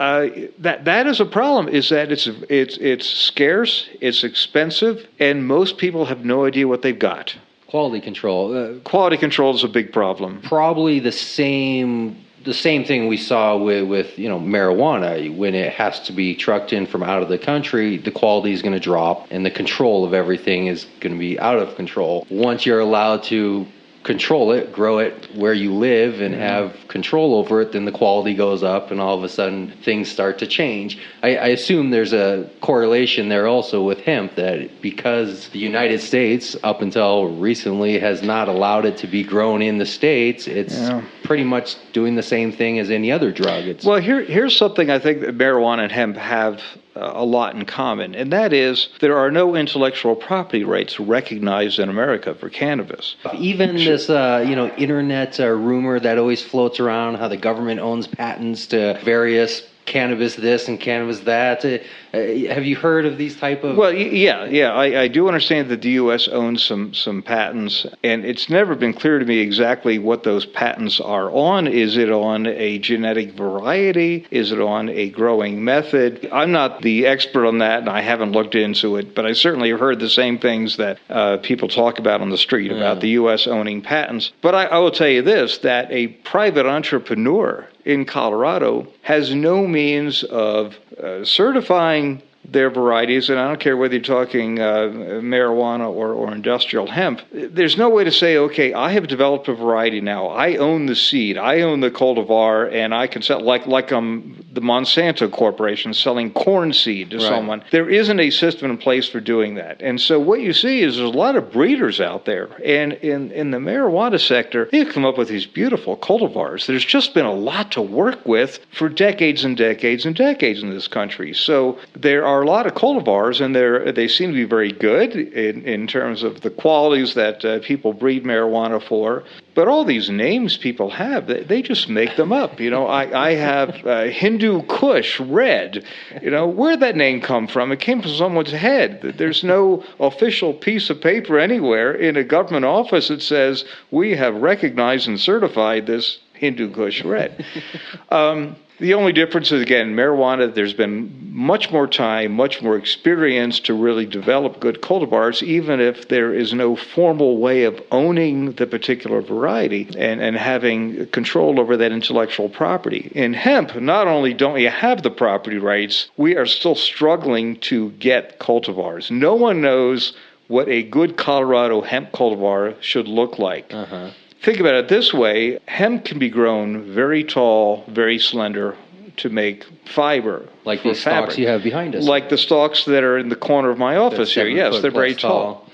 that is a problem, is that it's scarce, it's expensive, and most people have no idea what they've got. Quality control. Quality control is a big problem. Probably the same thing we saw with marijuana. When it has to be trucked in from out of the country, the quality is going to drop, and the control of everything is going to be out of control. Once you're allowed to control it, grow it where you live, and have control over it, then the quality goes up, and all of a sudden things start to change. I assume there's a correlation there also with hemp, that because the United States up until recently has not allowed it to be grown in the States, it's pretty much doing the same thing as any other drug. Here's something I think that marijuana and hemp have a lot in common, and that is there are no intellectual property rights recognized in America for cannabis. Even this, internet rumor that always floats around, how the government owns patents to various cannabis this and cannabis that. Have you heard of these type of... Well, yeah. I do understand that the U.S. owns some patents, and it's never been clear to me exactly what those patents are on. Is it on a genetic variety? Is it on a growing method? I'm not the expert on that, and I haven't looked into it, but I certainly have heard the same things that people talk about on the street about the U.S. owning patents. But I will tell you this, that a private entrepreneur in Colorado has no means of certifying their varieties, and I don't care whether you're talking marijuana or industrial hemp. There's no way to say, okay, I have developed a variety now. I own the seed. I own the cultivar, and I can sell like the Monsanto Corporation selling corn seed to someone. There isn't a system in place for doing that. And so what you see is there's a lot of breeders out there. And in the marijuana sector, they've come up with these beautiful cultivars. There's just been a lot to work with for decades and decades and decades in this country. So there are a lot of cultivars, and they seem to be very good in terms of the qualities that people breed marijuana for. But all these names people have, they just make them up. I have Hindu Kush Red. Where'd that name come from? It came from someone's head. There's no official piece of paper anywhere in a government office that says we have recognized and certified this Hindu Kush Red. The only difference is, again, marijuana, there's been much more time, much more experience to really develop good cultivars, even if there is no formal way of owning the particular variety and having control over that intellectual property. In hemp, not only don't you have the property rights, we are still struggling to get cultivars. No one knows what a good Colorado hemp cultivar should look like. Think about it this way. Hemp can be grown very tall, very slender, to make fiber. Like for these fabric. stalks you have behind us. Like the stalks that are in the corner of my office here. Yes, they're very tall.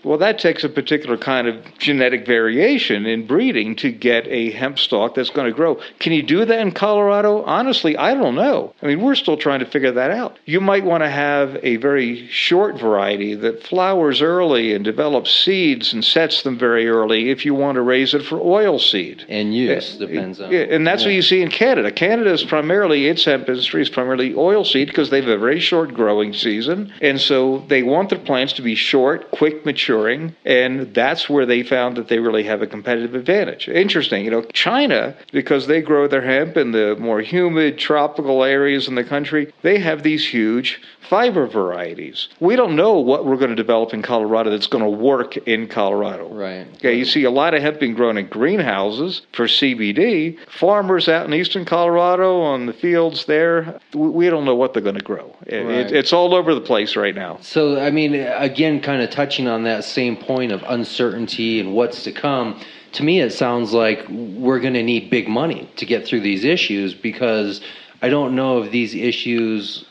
Well, that takes a particular kind of genetic variation in breeding to get a hemp stalk that's going to grow. Can you do that in Colorado? Honestly, I don't know. I mean, we're still trying to figure that out. You might want to have a very short variety that flowers early and develops seeds and sets them very early if you want to raise it for oil seed. And use, depends on. Yeah, and that's what you see in Canada. Canada is primarily, its hemp industry is primarily oil seed because they have a very short growing season. And so they want their plants to be short, quick maturing, and that's where they found that they really have a competitive advantage. Interesting, China, because they grow their hemp in the more humid tropical areas in the country, they have these huge fiber varieties. We don't know what we're going to develop in Colorado that's going to work in Colorado. Right. Okay, you see a lot of hemp being grown in greenhouses for CBD. Farmers out in eastern Colorado on the fields there, we don't know what they're going to grow. It's all over the place right now. So, I mean, again, kind of touching on that same point of uncertainty and what's to come, to me it sounds like we're going to need big money to get through these issues, because I don't know if these issues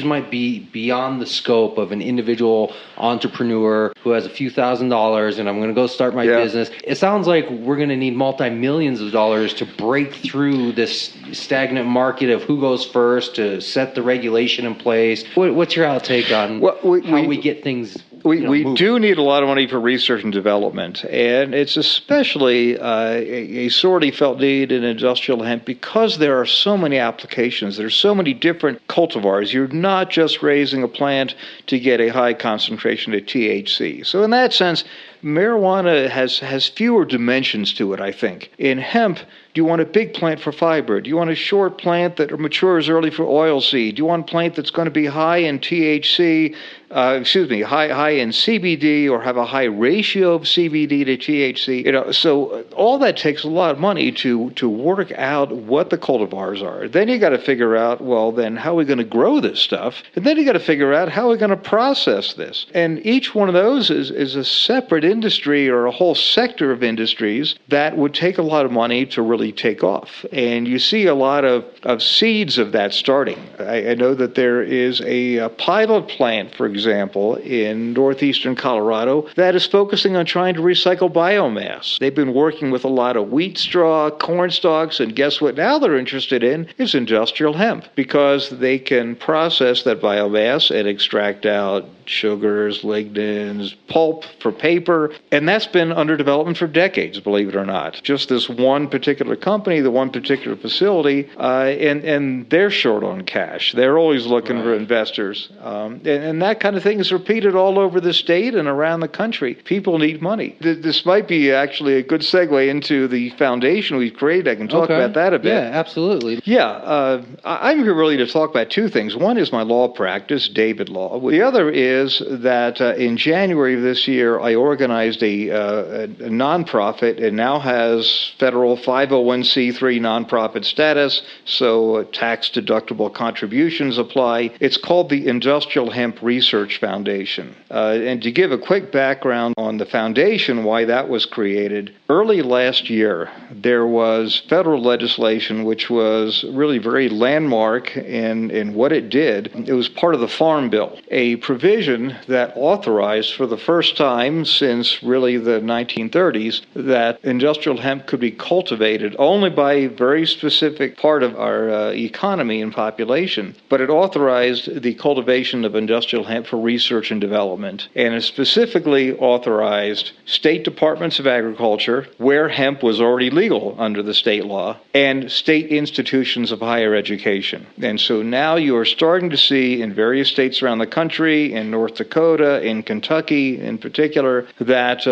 might be beyond the scope of an individual entrepreneur who has a few $1,000s and I'm going to go start my business. It sounds like we're going to need multi-millions of dollars to break through this stagnant market of who goes first, to set the regulation in place. What's your outtake on how we get things? We do need a lot of money for research and development, and it's especially a sorely felt need in industrial hemp because there are so many applications. There's so many different cultivars. You're not just raising a plant to get a high concentration of THC. So in that sense, marijuana has fewer dimensions to it, I think. In hemp, do you want a big plant for fiber? Do you want a short plant that matures early for oil seed? Do you want a plant that's going to be high in THC, high in CBD, or have a high ratio of CBD to THC? So all that takes a lot of money to work out what the cultivars are. Then you got to figure out, well, then how are we going to grow this stuff? And then you got to figure out how we're going to process this. And each one of those is a separate industry or a whole sector of industries that would take a lot of money to really take off. And you see a lot of seeds of that starting. I know that there is a pilot plant, for example, in northeastern Colorado that is focusing on trying to recycle biomass. They've been working with a lot of wheat straw, corn stalks, and guess what now they're interested in is industrial hemp, because they can process that biomass and extract out sugars, lignins, pulp for paper, and that's been under development for decades, believe it or not. Just this one particular company, the one particular facility, and they're short on cash. They're always looking for investors. And that kind of thing is repeated all over the state and around the country. People need money. This might be actually a good segue into the foundation we've created. I can talk about that a bit. Yeah, absolutely. Yeah, I'm here really to talk about two things. One is my law practice, David Law. The other is that in January of this year, I organized a nonprofit. It now has federal 501c3 nonprofit status, so tax-deductible contributions apply. It's called the Industrial Hemp Research Foundation. And to give a quick background on the foundation, why that was created, early last year, there was federal legislation which was really very landmark in what it did. It was part of the Farm Bill, a provision that authorized for the first time since really the 1930s that industrial hemp could be cultivated only by a very specific part of our economy and population. But it authorized the cultivation of industrial hemp for research and development. And it specifically authorized state departments of agriculture, where hemp was already legal under the state law, and state institutions of higher education. And so now you are starting to see in various states around the country, in North Dakota, in Kentucky in particular, that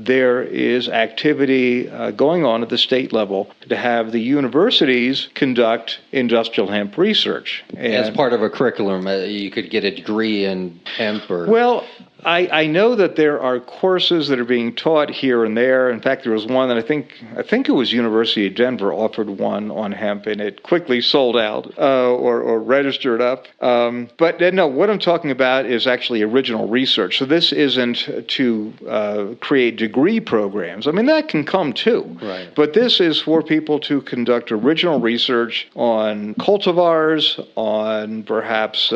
there is activity going on at the state level to have the universities conduct industrial hemp research. As part of a curriculum, you could get a degree in hemp or... Well, I know that there are courses that are being taught here and there. In fact, there was one that I think it was University of Denver offered one on hemp, and it quickly sold out or registered up. But no, what I'm talking about is actually original research. So this isn't to create degree programs. I mean, that can come too. Right. But this is for people to conduct original research on cultivars, on perhaps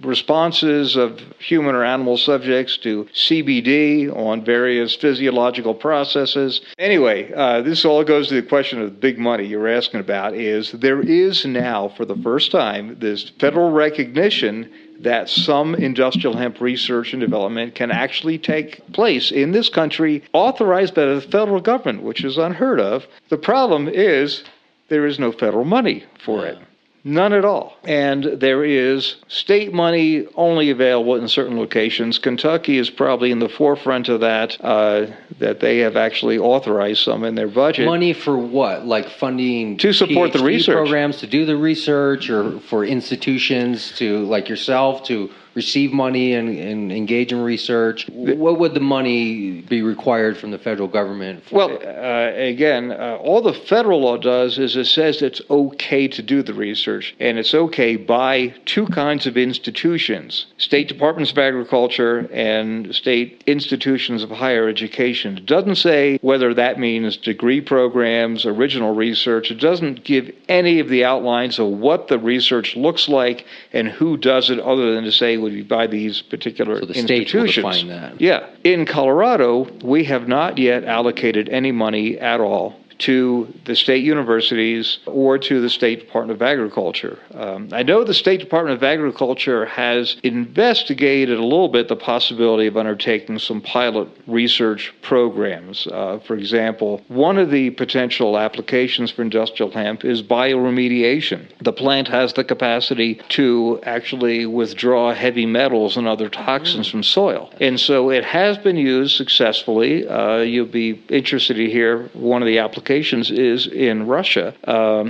responses of human or animal subjects to CBD, on various physiological processes. Anyway, this all goes to the question of big money you're asking about. Is there is now, for the first time, this federal recognition that some industrial hemp research and development can actually take place in this country, authorized by the federal government, which is unheard of. The problem is there is no federal money for it. None at all. And there is state money only available in certain locations. Kentucky is probably in the forefront of that, that they have actually authorized some in their budget. Money for what? Like funding to support PhD the research programs to do the research, or for institutions to, like yourself, to receive money and engage in research? What would the money be required from the federal government? Well, again, all the federal law does is it says it's okay to do the research, and it's okay by two kinds of institutions: state departments of agriculture and state institutions of higher education. It doesn't say whether that means degree programs, original research. It doesn't give any of the outlines of what the research looks like and who does it, other than to say would be by these particular so the institutions. State will define that. Yeah. In Colorado, we have not yet allocated any money at all to the state universities or to the State Department of Agriculture. I know the State Department of Agriculture has investigated a little bit the possibility of undertaking some pilot research programs. For example, one of the potential applications for industrial hemp is bioremediation. The plant has the capacity to actually withdraw heavy metals and other toxins from soil. And so it has been used successfully. You'll be interested to hear one of the applications is in Russia,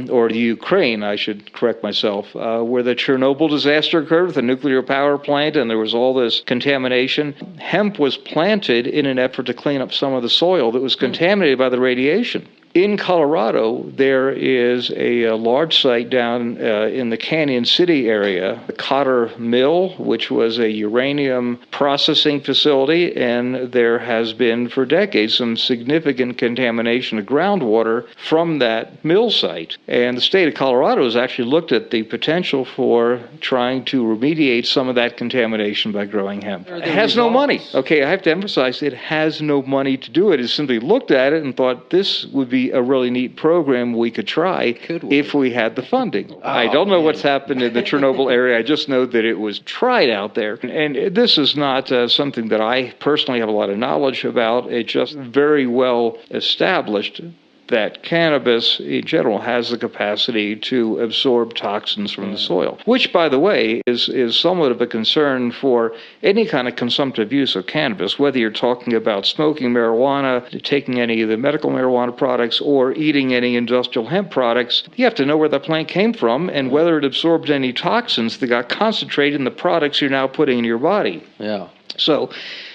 or the Ukraine, I should correct myself, where the Chernobyl disaster occurred with a nuclear power plant, and there was all this contamination. Hemp was planted in an effort to clean up some of the soil that was contaminated by the radiation. In Colorado, there is a large site down in the Canyon City area, the Cotter Mill, which was a uranium processing facility, and there has been for decades some significant contamination of groundwater from that mill site. And the state of Colorado has actually looked at the potential for trying to remediate some of that contamination by growing hemp. It has no money. Okay, I have to emphasize it has no money to do it. It simply looked at it and thought this would be a really neat program we could try if we had the funding. I don't know what's happened in the Chernobyl area. I just know that it was tried out there. And this is not something that I personally have a lot of knowledge about. It's just very well established that cannabis in general has the capacity to absorb toxins from the soil, which, by the way, is somewhat of a concern for any kind of consumptive use of cannabis, whether you're talking about smoking marijuana, taking any of the medical marijuana products, or eating any industrial hemp products. You have to know where the plant came from and whether it absorbed any toxins that got concentrated in the products you're now putting in your body. Yeah. So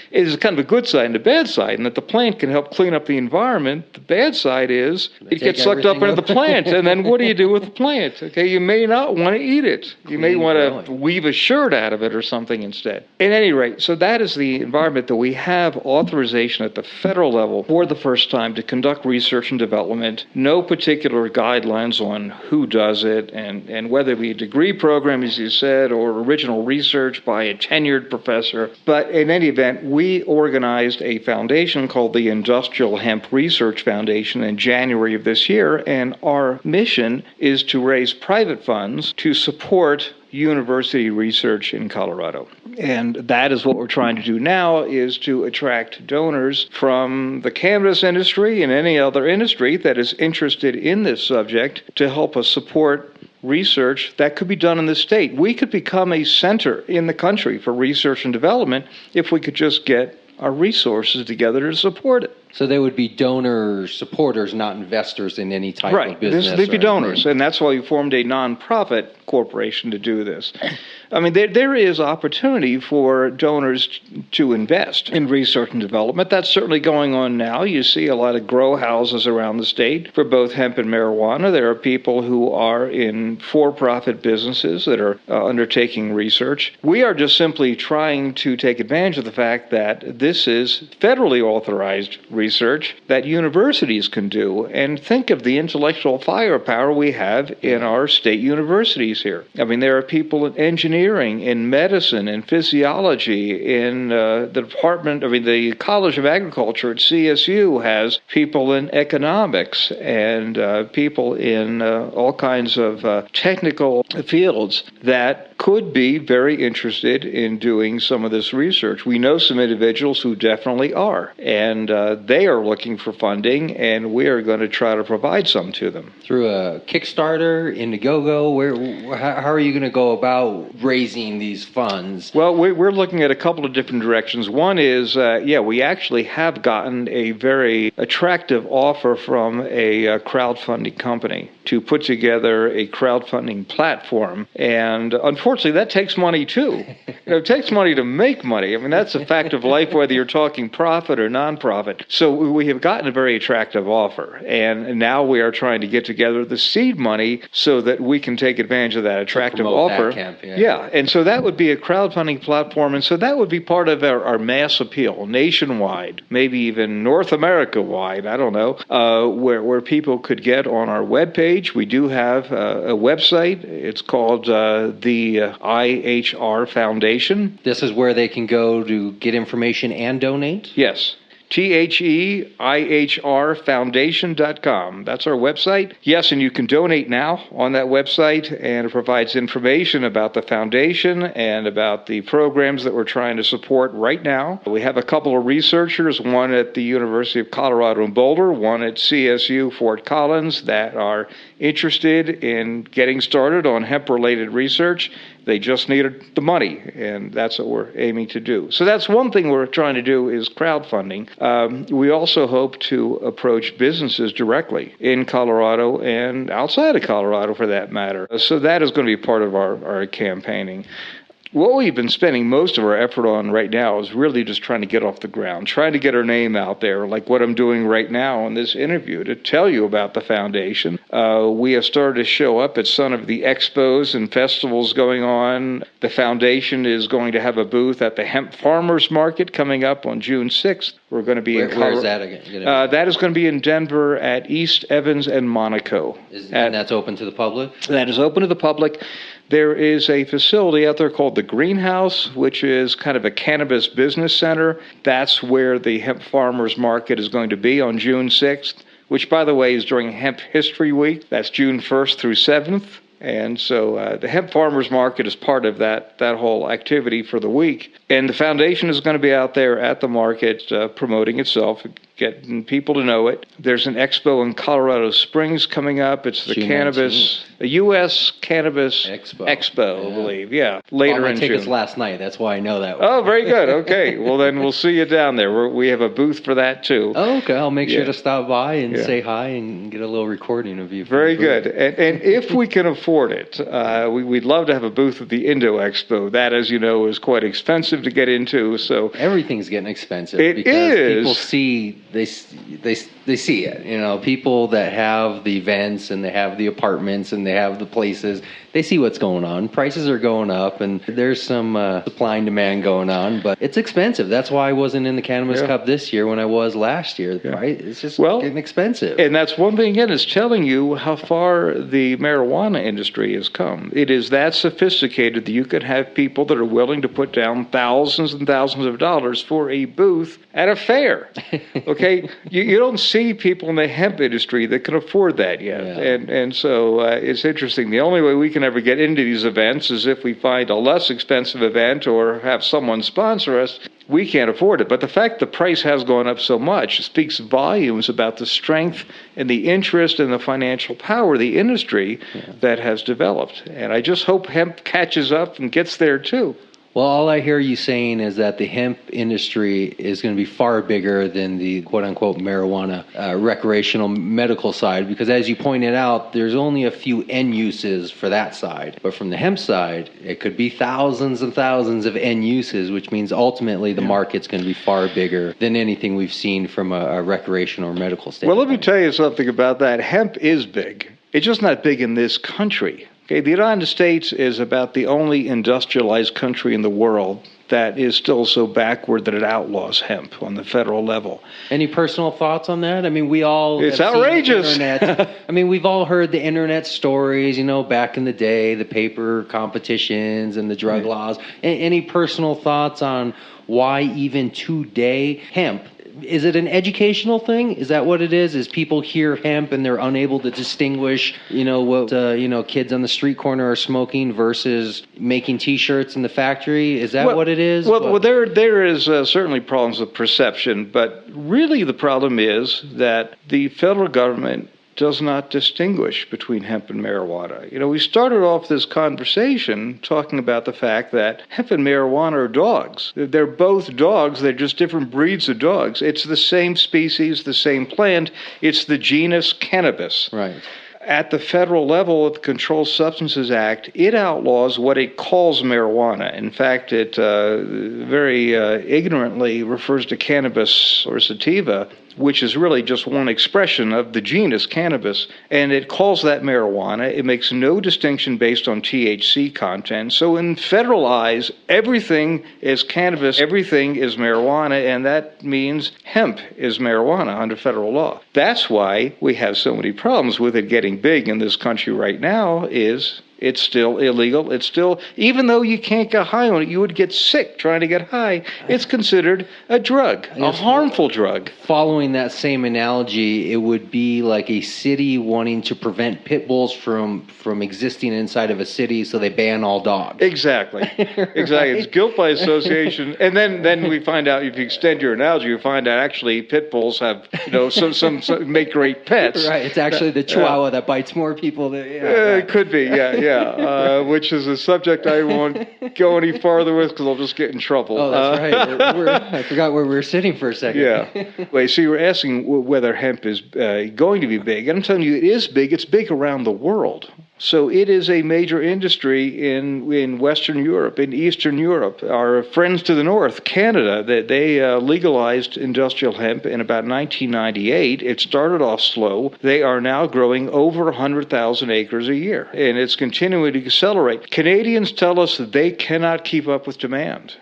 it is kind of a good side and a bad side, and that the plant can help clean up the environment. The bad side is it gets sucked up into the plant, and then what do you do with the plant? Okay, you may not want to eat it. You may want to weave a shirt out of it or something instead. At any rate, so that is the environment that we have authorization at the federal level for the first time to conduct research and development. No particular guidelines on who does it and whether it be a degree program, as you said, or original research by a tenured professor. But in any event, we organized a foundation called the Industrial Hemp Research Foundation in January of this year, and our mission is to raise private funds to support university research in Colorado. And that is what we're trying to do now, is to attract donors from the cannabis industry and any other industry that is interested in this subject to help us support research that could be done in the state. We could become a center in the country for research and development if we could just get our resources together to support it. So they would be donor supporters, not investors in any type of business. They'd be donors, and that's why we formed a nonprofit corporation to do this. I mean, there is opportunity for donors to invest in research and development. That's certainly going on now. You see a lot of grow houses around the state for both hemp and marijuana. There are people who are in for-profit businesses that are undertaking research. We are just simply trying to take advantage of the fact that this is federally authorized research that universities can do. And think of the intellectual firepower we have in our state universities here. I mean, there are people in engineering, in medicine, in physiology, in the College of Agriculture at CSU has people in economics and people in all kinds of technical fields that could be very interested in doing some of this research. We know some individuals who definitely are, and they are looking for funding, and we are going to try to provide some to them. Through a Kickstarter, Indiegogo, how are you going to go about raising these funds? Well, we're looking at a couple of different directions. One is, we actually have gotten a very attractive offer from a crowdfunding company to put together a crowdfunding platform. And unfortunately, that takes money too. It takes money to make money. I mean, that's a fact of life, whether you're talking profit or nonprofit. So we have gotten a very attractive offer. And now we are trying to get together the seed money so that we can take advantage of that attractive offer. Yeah. And so that would be a crowdfunding platform. And so that would be part of our mass appeal nationwide, maybe even North America wide, I don't know, where people could get on our webpage. We do have a website. It's called the IHR Foundation. This is where they can go to get information and donate? Yes. THEIHRFoundation.com. That's our website. Yes, and you can donate now on that website, and it provides information about the foundation and about the programs that we're trying to support right now. We have a couple of researchers, one at the University of Colorado in Boulder, one at CSU Fort Collins, that are interested in getting started on hemp-related research. They just needed the money, and that's what we're aiming to do. So that's one thing we're trying to do is crowdfunding. We also hope to approach businesses directly in Colorado and outside of Colorado, for that matter. So that is going to be part of our campaigning. What we've been spending most of our effort on right now is really just trying to get off the ground, trying to get our name out there, like what I'm doing right now in this interview, to tell you about the foundation. We have started to show up at some of the expos and festivals going on. The foundation is going to have a booth at the Hemp Farmers Market coming up on June 6th. We're going to be in Where's that again? That is going to be in Denver at East Evans and Monaco. And that's open to the public? That is open to the public. There is a facility out there called the Greenhouse, which is kind of a cannabis business center. That's where the Hemp Farmers Market is going to be on June 6th, which, by the way, is during Hemp History Week. That's June 1st through 7th. And so the Hemp Farmers Market is part of that whole activity for the week. And the foundation is going to be out there at the market promoting itself, getting people to know it. There's an expo in Colorado Springs coming up. It's the U.S. Cannabis Expo, I believe. Yeah, later in June. Tickets last night. That's why I know that. Oh, very good. Okay. Well, then we'll see you down there. We have a booth for that, too. Oh, okay. I'll make sure to stop by and say hi and get a little recording of you. Very good. And if we can afford it, we'd love to have a booth at the Indo Expo. That, as you know, is quite expensive to get into. So everything's getting expensive. People see they see it. You know, people that have the events and they have the apartments and they have the places, they see what's going on. Prices are going up, and there's some supply and demand going on, but it's expensive. That's why I wasn't in the Cannabis Cup this year when I was last year. Right? It's just getting expensive. And that's one thing, again, is telling you how far the marijuana industry has come. It is that sophisticated that you can have people that are willing to put down thousands and thousands of dollars for a booth at a fair. Okay? You don't see people in the hemp industry that can afford that yet. Yeah. And so it's interesting. The only way we can ever get into these events is if we find a less expensive event or have someone sponsor us. We can't afford it. But the fact the price has gone up so much speaks volumes about the strength and the interest and the financial power of the industry that has developed. And I just hope hemp catches up and gets there too. Well, all I hear you saying is that the hemp industry is going to be far bigger than the quote-unquote marijuana recreational medical side, because as you pointed out, there's only a few end uses for that side. But from the hemp side, it could be thousands and thousands of end uses, which means ultimately the market's going to be far bigger than anything we've seen from a recreational or medical standpoint. Well, let me tell you something about that. Hemp is big. It's just not big in this country. Okay, the United States is about the only industrialized country in the world that is still so backward that it outlaws hemp on the federal level. Any personal thoughts on that? I mean, we all It's have seen the outrageous. internet. I mean, we've all heard the internet stories, back in the day, the paper competitions and the drug laws. Any personal thoughts on why even today hemp? Is it an educational thing? Is that what it is? Is people hear hemp and they're unable to distinguish, what kids on the street corner are smoking versus making T-shirts in the factory? Is that what it is? Well, there is certainly problems with perception, but really the problem is that the federal government does not distinguish between hemp and marijuana. We started off this conversation talking about the fact that hemp and marijuana are dogs. They're both dogs. They're just different breeds of dogs. It's the same species, the same plant. It's the genus Cannabis. Right. At the federal level, the Controlled Substances Act, it outlaws what it calls marijuana. In fact, it very ignorantly refers to cannabis or sativa, which is really just one expression of the genus cannabis, and it calls that marijuana. It makes no distinction based on THC content. So in federal eyes, everything is cannabis, everything is marijuana, and that means hemp is marijuana under federal law. That's why we have so many problems with it getting big in this country right now. It's still illegal. It's still, even though you can't get high on it, you would get sick trying to get high. It's considered a drug, a harmful drug. Following that same analogy, it would be like a city wanting to prevent pit bulls from existing inside of a city, so they ban all dogs. Exactly. Exactly. Right? It's guilt by association. And then we find out, if you extend your analogy, you find out actually pit bulls have, some make great pets. Right. It's actually the Chihuahua that bites more people than... It could be, yeah. Which is a subject I won't go any farther with because I'll just get in trouble. Oh, that's right. I forgot where we were sitting for a second. Yeah. Wait, so you were asking whether hemp is going to be big. And I'm telling you, it is big. It's big around the world. So it is a major industry in Western Europe, in Eastern Europe. Our friends to the north, Canada, they legalized industrial hemp in about 1998. It started off slow. They are now growing over 100,000 acres a year, and it's continuing to accelerate. Canadians tell us that they cannot keep up with demand.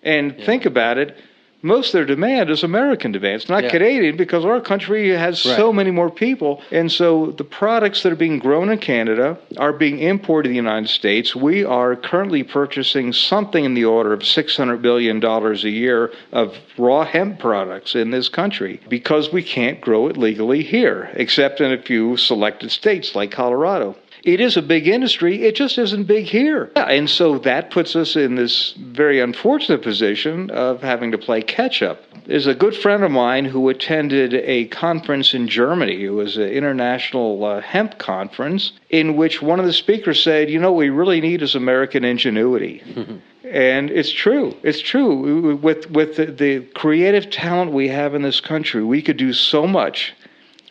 And think about it. Most of their demand is American demand. It's not Canadian, because our country has so many more people. And so the products that are being grown in Canada are being imported to the United States. We are currently purchasing something in the order of $600 billion a year of raw hemp products in this country because we can't grow it legally here, except in a few selected states like Colorado. It is a big industry. It just isn't big here. And so that puts us in this very unfortunate position of having to play catch up. There's a good friend of mine who attended a conference in Germany. It was an international hemp conference in which one of the speakers said, what we really need is American ingenuity. And it's true. It's true. With the creative talent we have in this country, we could do so much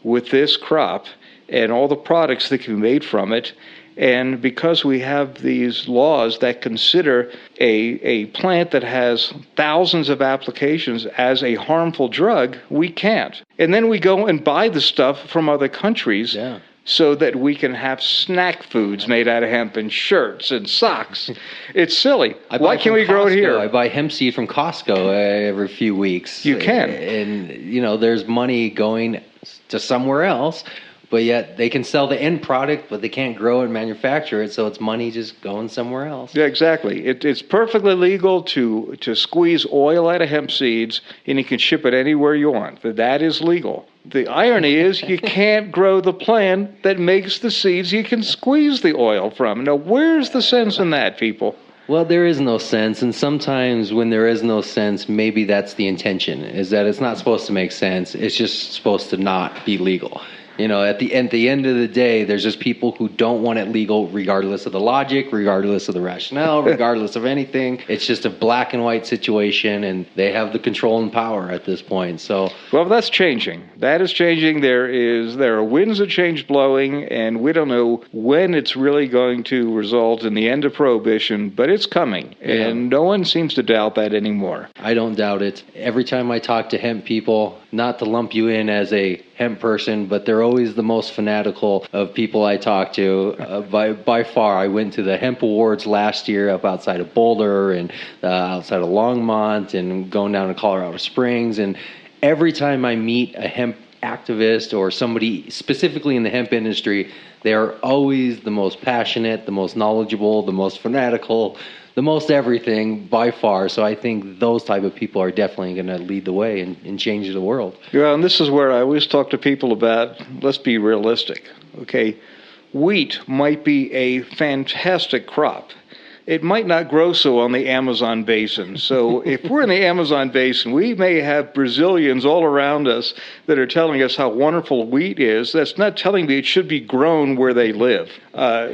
with this crop and all the products that can be made from it. And because we have these laws that consider a plant that has thousands of applications as a harmful drug, we can't. And then we go and buy the stuff from other countries so that we can have snack foods made out of hemp and shirts and socks. It's silly. Why can't we grow it here? I buy hemp seed from Costco every few weeks. You can. And, there's money going to somewhere else. But yet they can sell the end product, but they can't grow and manufacture it, so it's money just going somewhere else. Yeah, exactly. It's perfectly legal to squeeze oil out of hemp seeds, and you can ship it anywhere you want. That is legal. The irony is you can't grow the plant that makes the seeds you can squeeze the oil from. Now, where's the sense in that, people? Well, there is no sense, and sometimes when there is no sense, maybe that's the intention, is that it's not supposed to make sense. It's just supposed to not be legal. You know, at the end of the day, there's just people who don't want it legal, regardless of the logic, regardless of the rationale, regardless of anything. It's just a black and white situation, and they have the control and power at this point. So, well, that's changing. That is changing. There are winds of change blowing, and we don't know when it's really going to result in the end of prohibition, but it's coming, and no one seems to doubt that anymore. I don't doubt it. Every time I talk to hemp people, not to lump you in as a hemp person, but they're always the most fanatical of people I talk to. By far, I went to the Hemp Awards last year up outside of Boulder and outside of Longmont and going down to Colorado Springs. And every time I meet a hemp activist or somebody specifically in the hemp industry, they are always the most passionate, the most knowledgeable, the most fanatical, the most everything by far. So I think those type of people are definitely going to lead the way and change the world. Yeah, and this is where I always talk to people about, let's be realistic, okay? Wheat might be a fantastic crop. It might not grow so on the Amazon basin. So if we're in the Amazon basin, we may have Brazilians all around us that are telling us how wonderful wheat is. That's not telling me it should be grown where they live.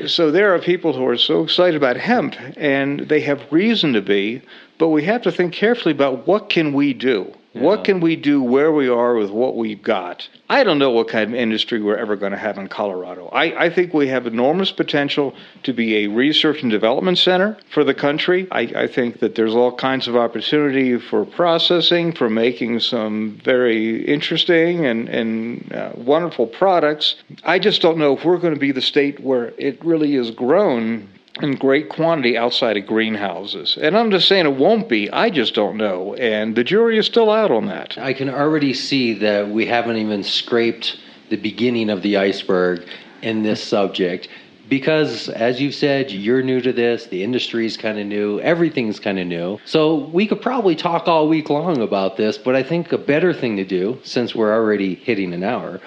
So there are people who are so excited about hemp, and they have reason to be, but we have to think carefully about what can we do? Yeah. What can we do where we are with what we've got? I don't know what kind of industry we're ever going to have in Colorado. I think we have enormous potential to be a research and development center for the country. I think that there's all kinds of opportunity for processing, for making some very interesting and wonderful products. I just don't know if we're going to be the state where it really is grown in great quantity outside of greenhouses. And I'm just saying it won't be. I just don't know. And the jury is still out on that. I can already see that we haven't even scraped the beginning of the iceberg in this subject. Because, as you've said, you're new to this, the industry's kind of new, everything's kind of new. So we could probably talk all week long about this, but I think a better thing to do, since we're already hitting an hour,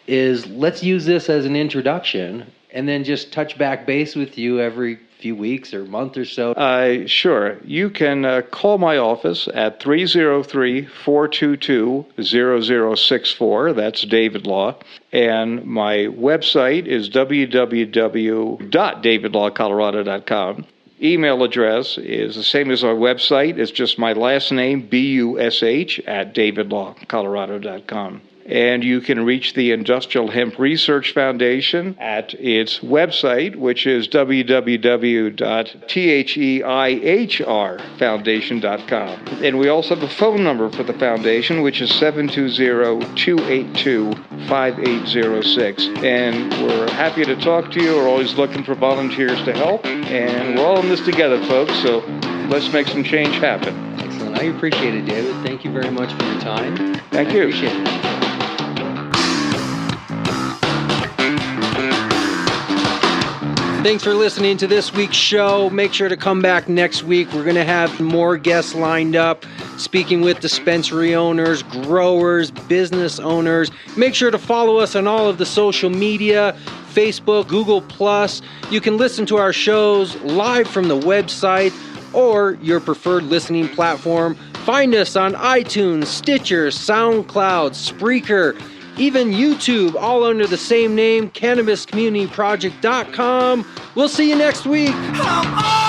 is let's use this as an introduction and then just touch back base with you every few weeks or month or so. Sure. You can call my office at 303-422-0064. That's David Law. And my website is www.davidlawcolorado.com. Email address is the same as our website. It's just my last name, BUSH, at davidlawcolorado.com. And you can reach the Industrial Hemp Research Foundation at its website, which is www.theihrfoundation.com. And we also have a phone number for the foundation, which is 720-282-5806. And we're happy to talk to you. We're always looking for volunteers to help. And we're all in this together, folks, so let's make some change happen. Excellent. I appreciate it, David. Thank you very much for your time. Thank you. I appreciate it. Thanks for listening to this week's show. Make sure to come back next week. We're going to have more guests lined up, speaking with dispensary owners, growers, business owners. Make sure to follow us on all of the social media, Facebook, Google+. You can listen to our shows live from the website or your preferred listening platform. Find us on iTunes, Stitcher, SoundCloud, Spreaker, even YouTube, all under the same name, CannabisCommunityProject.com. We'll see you next week. Come on!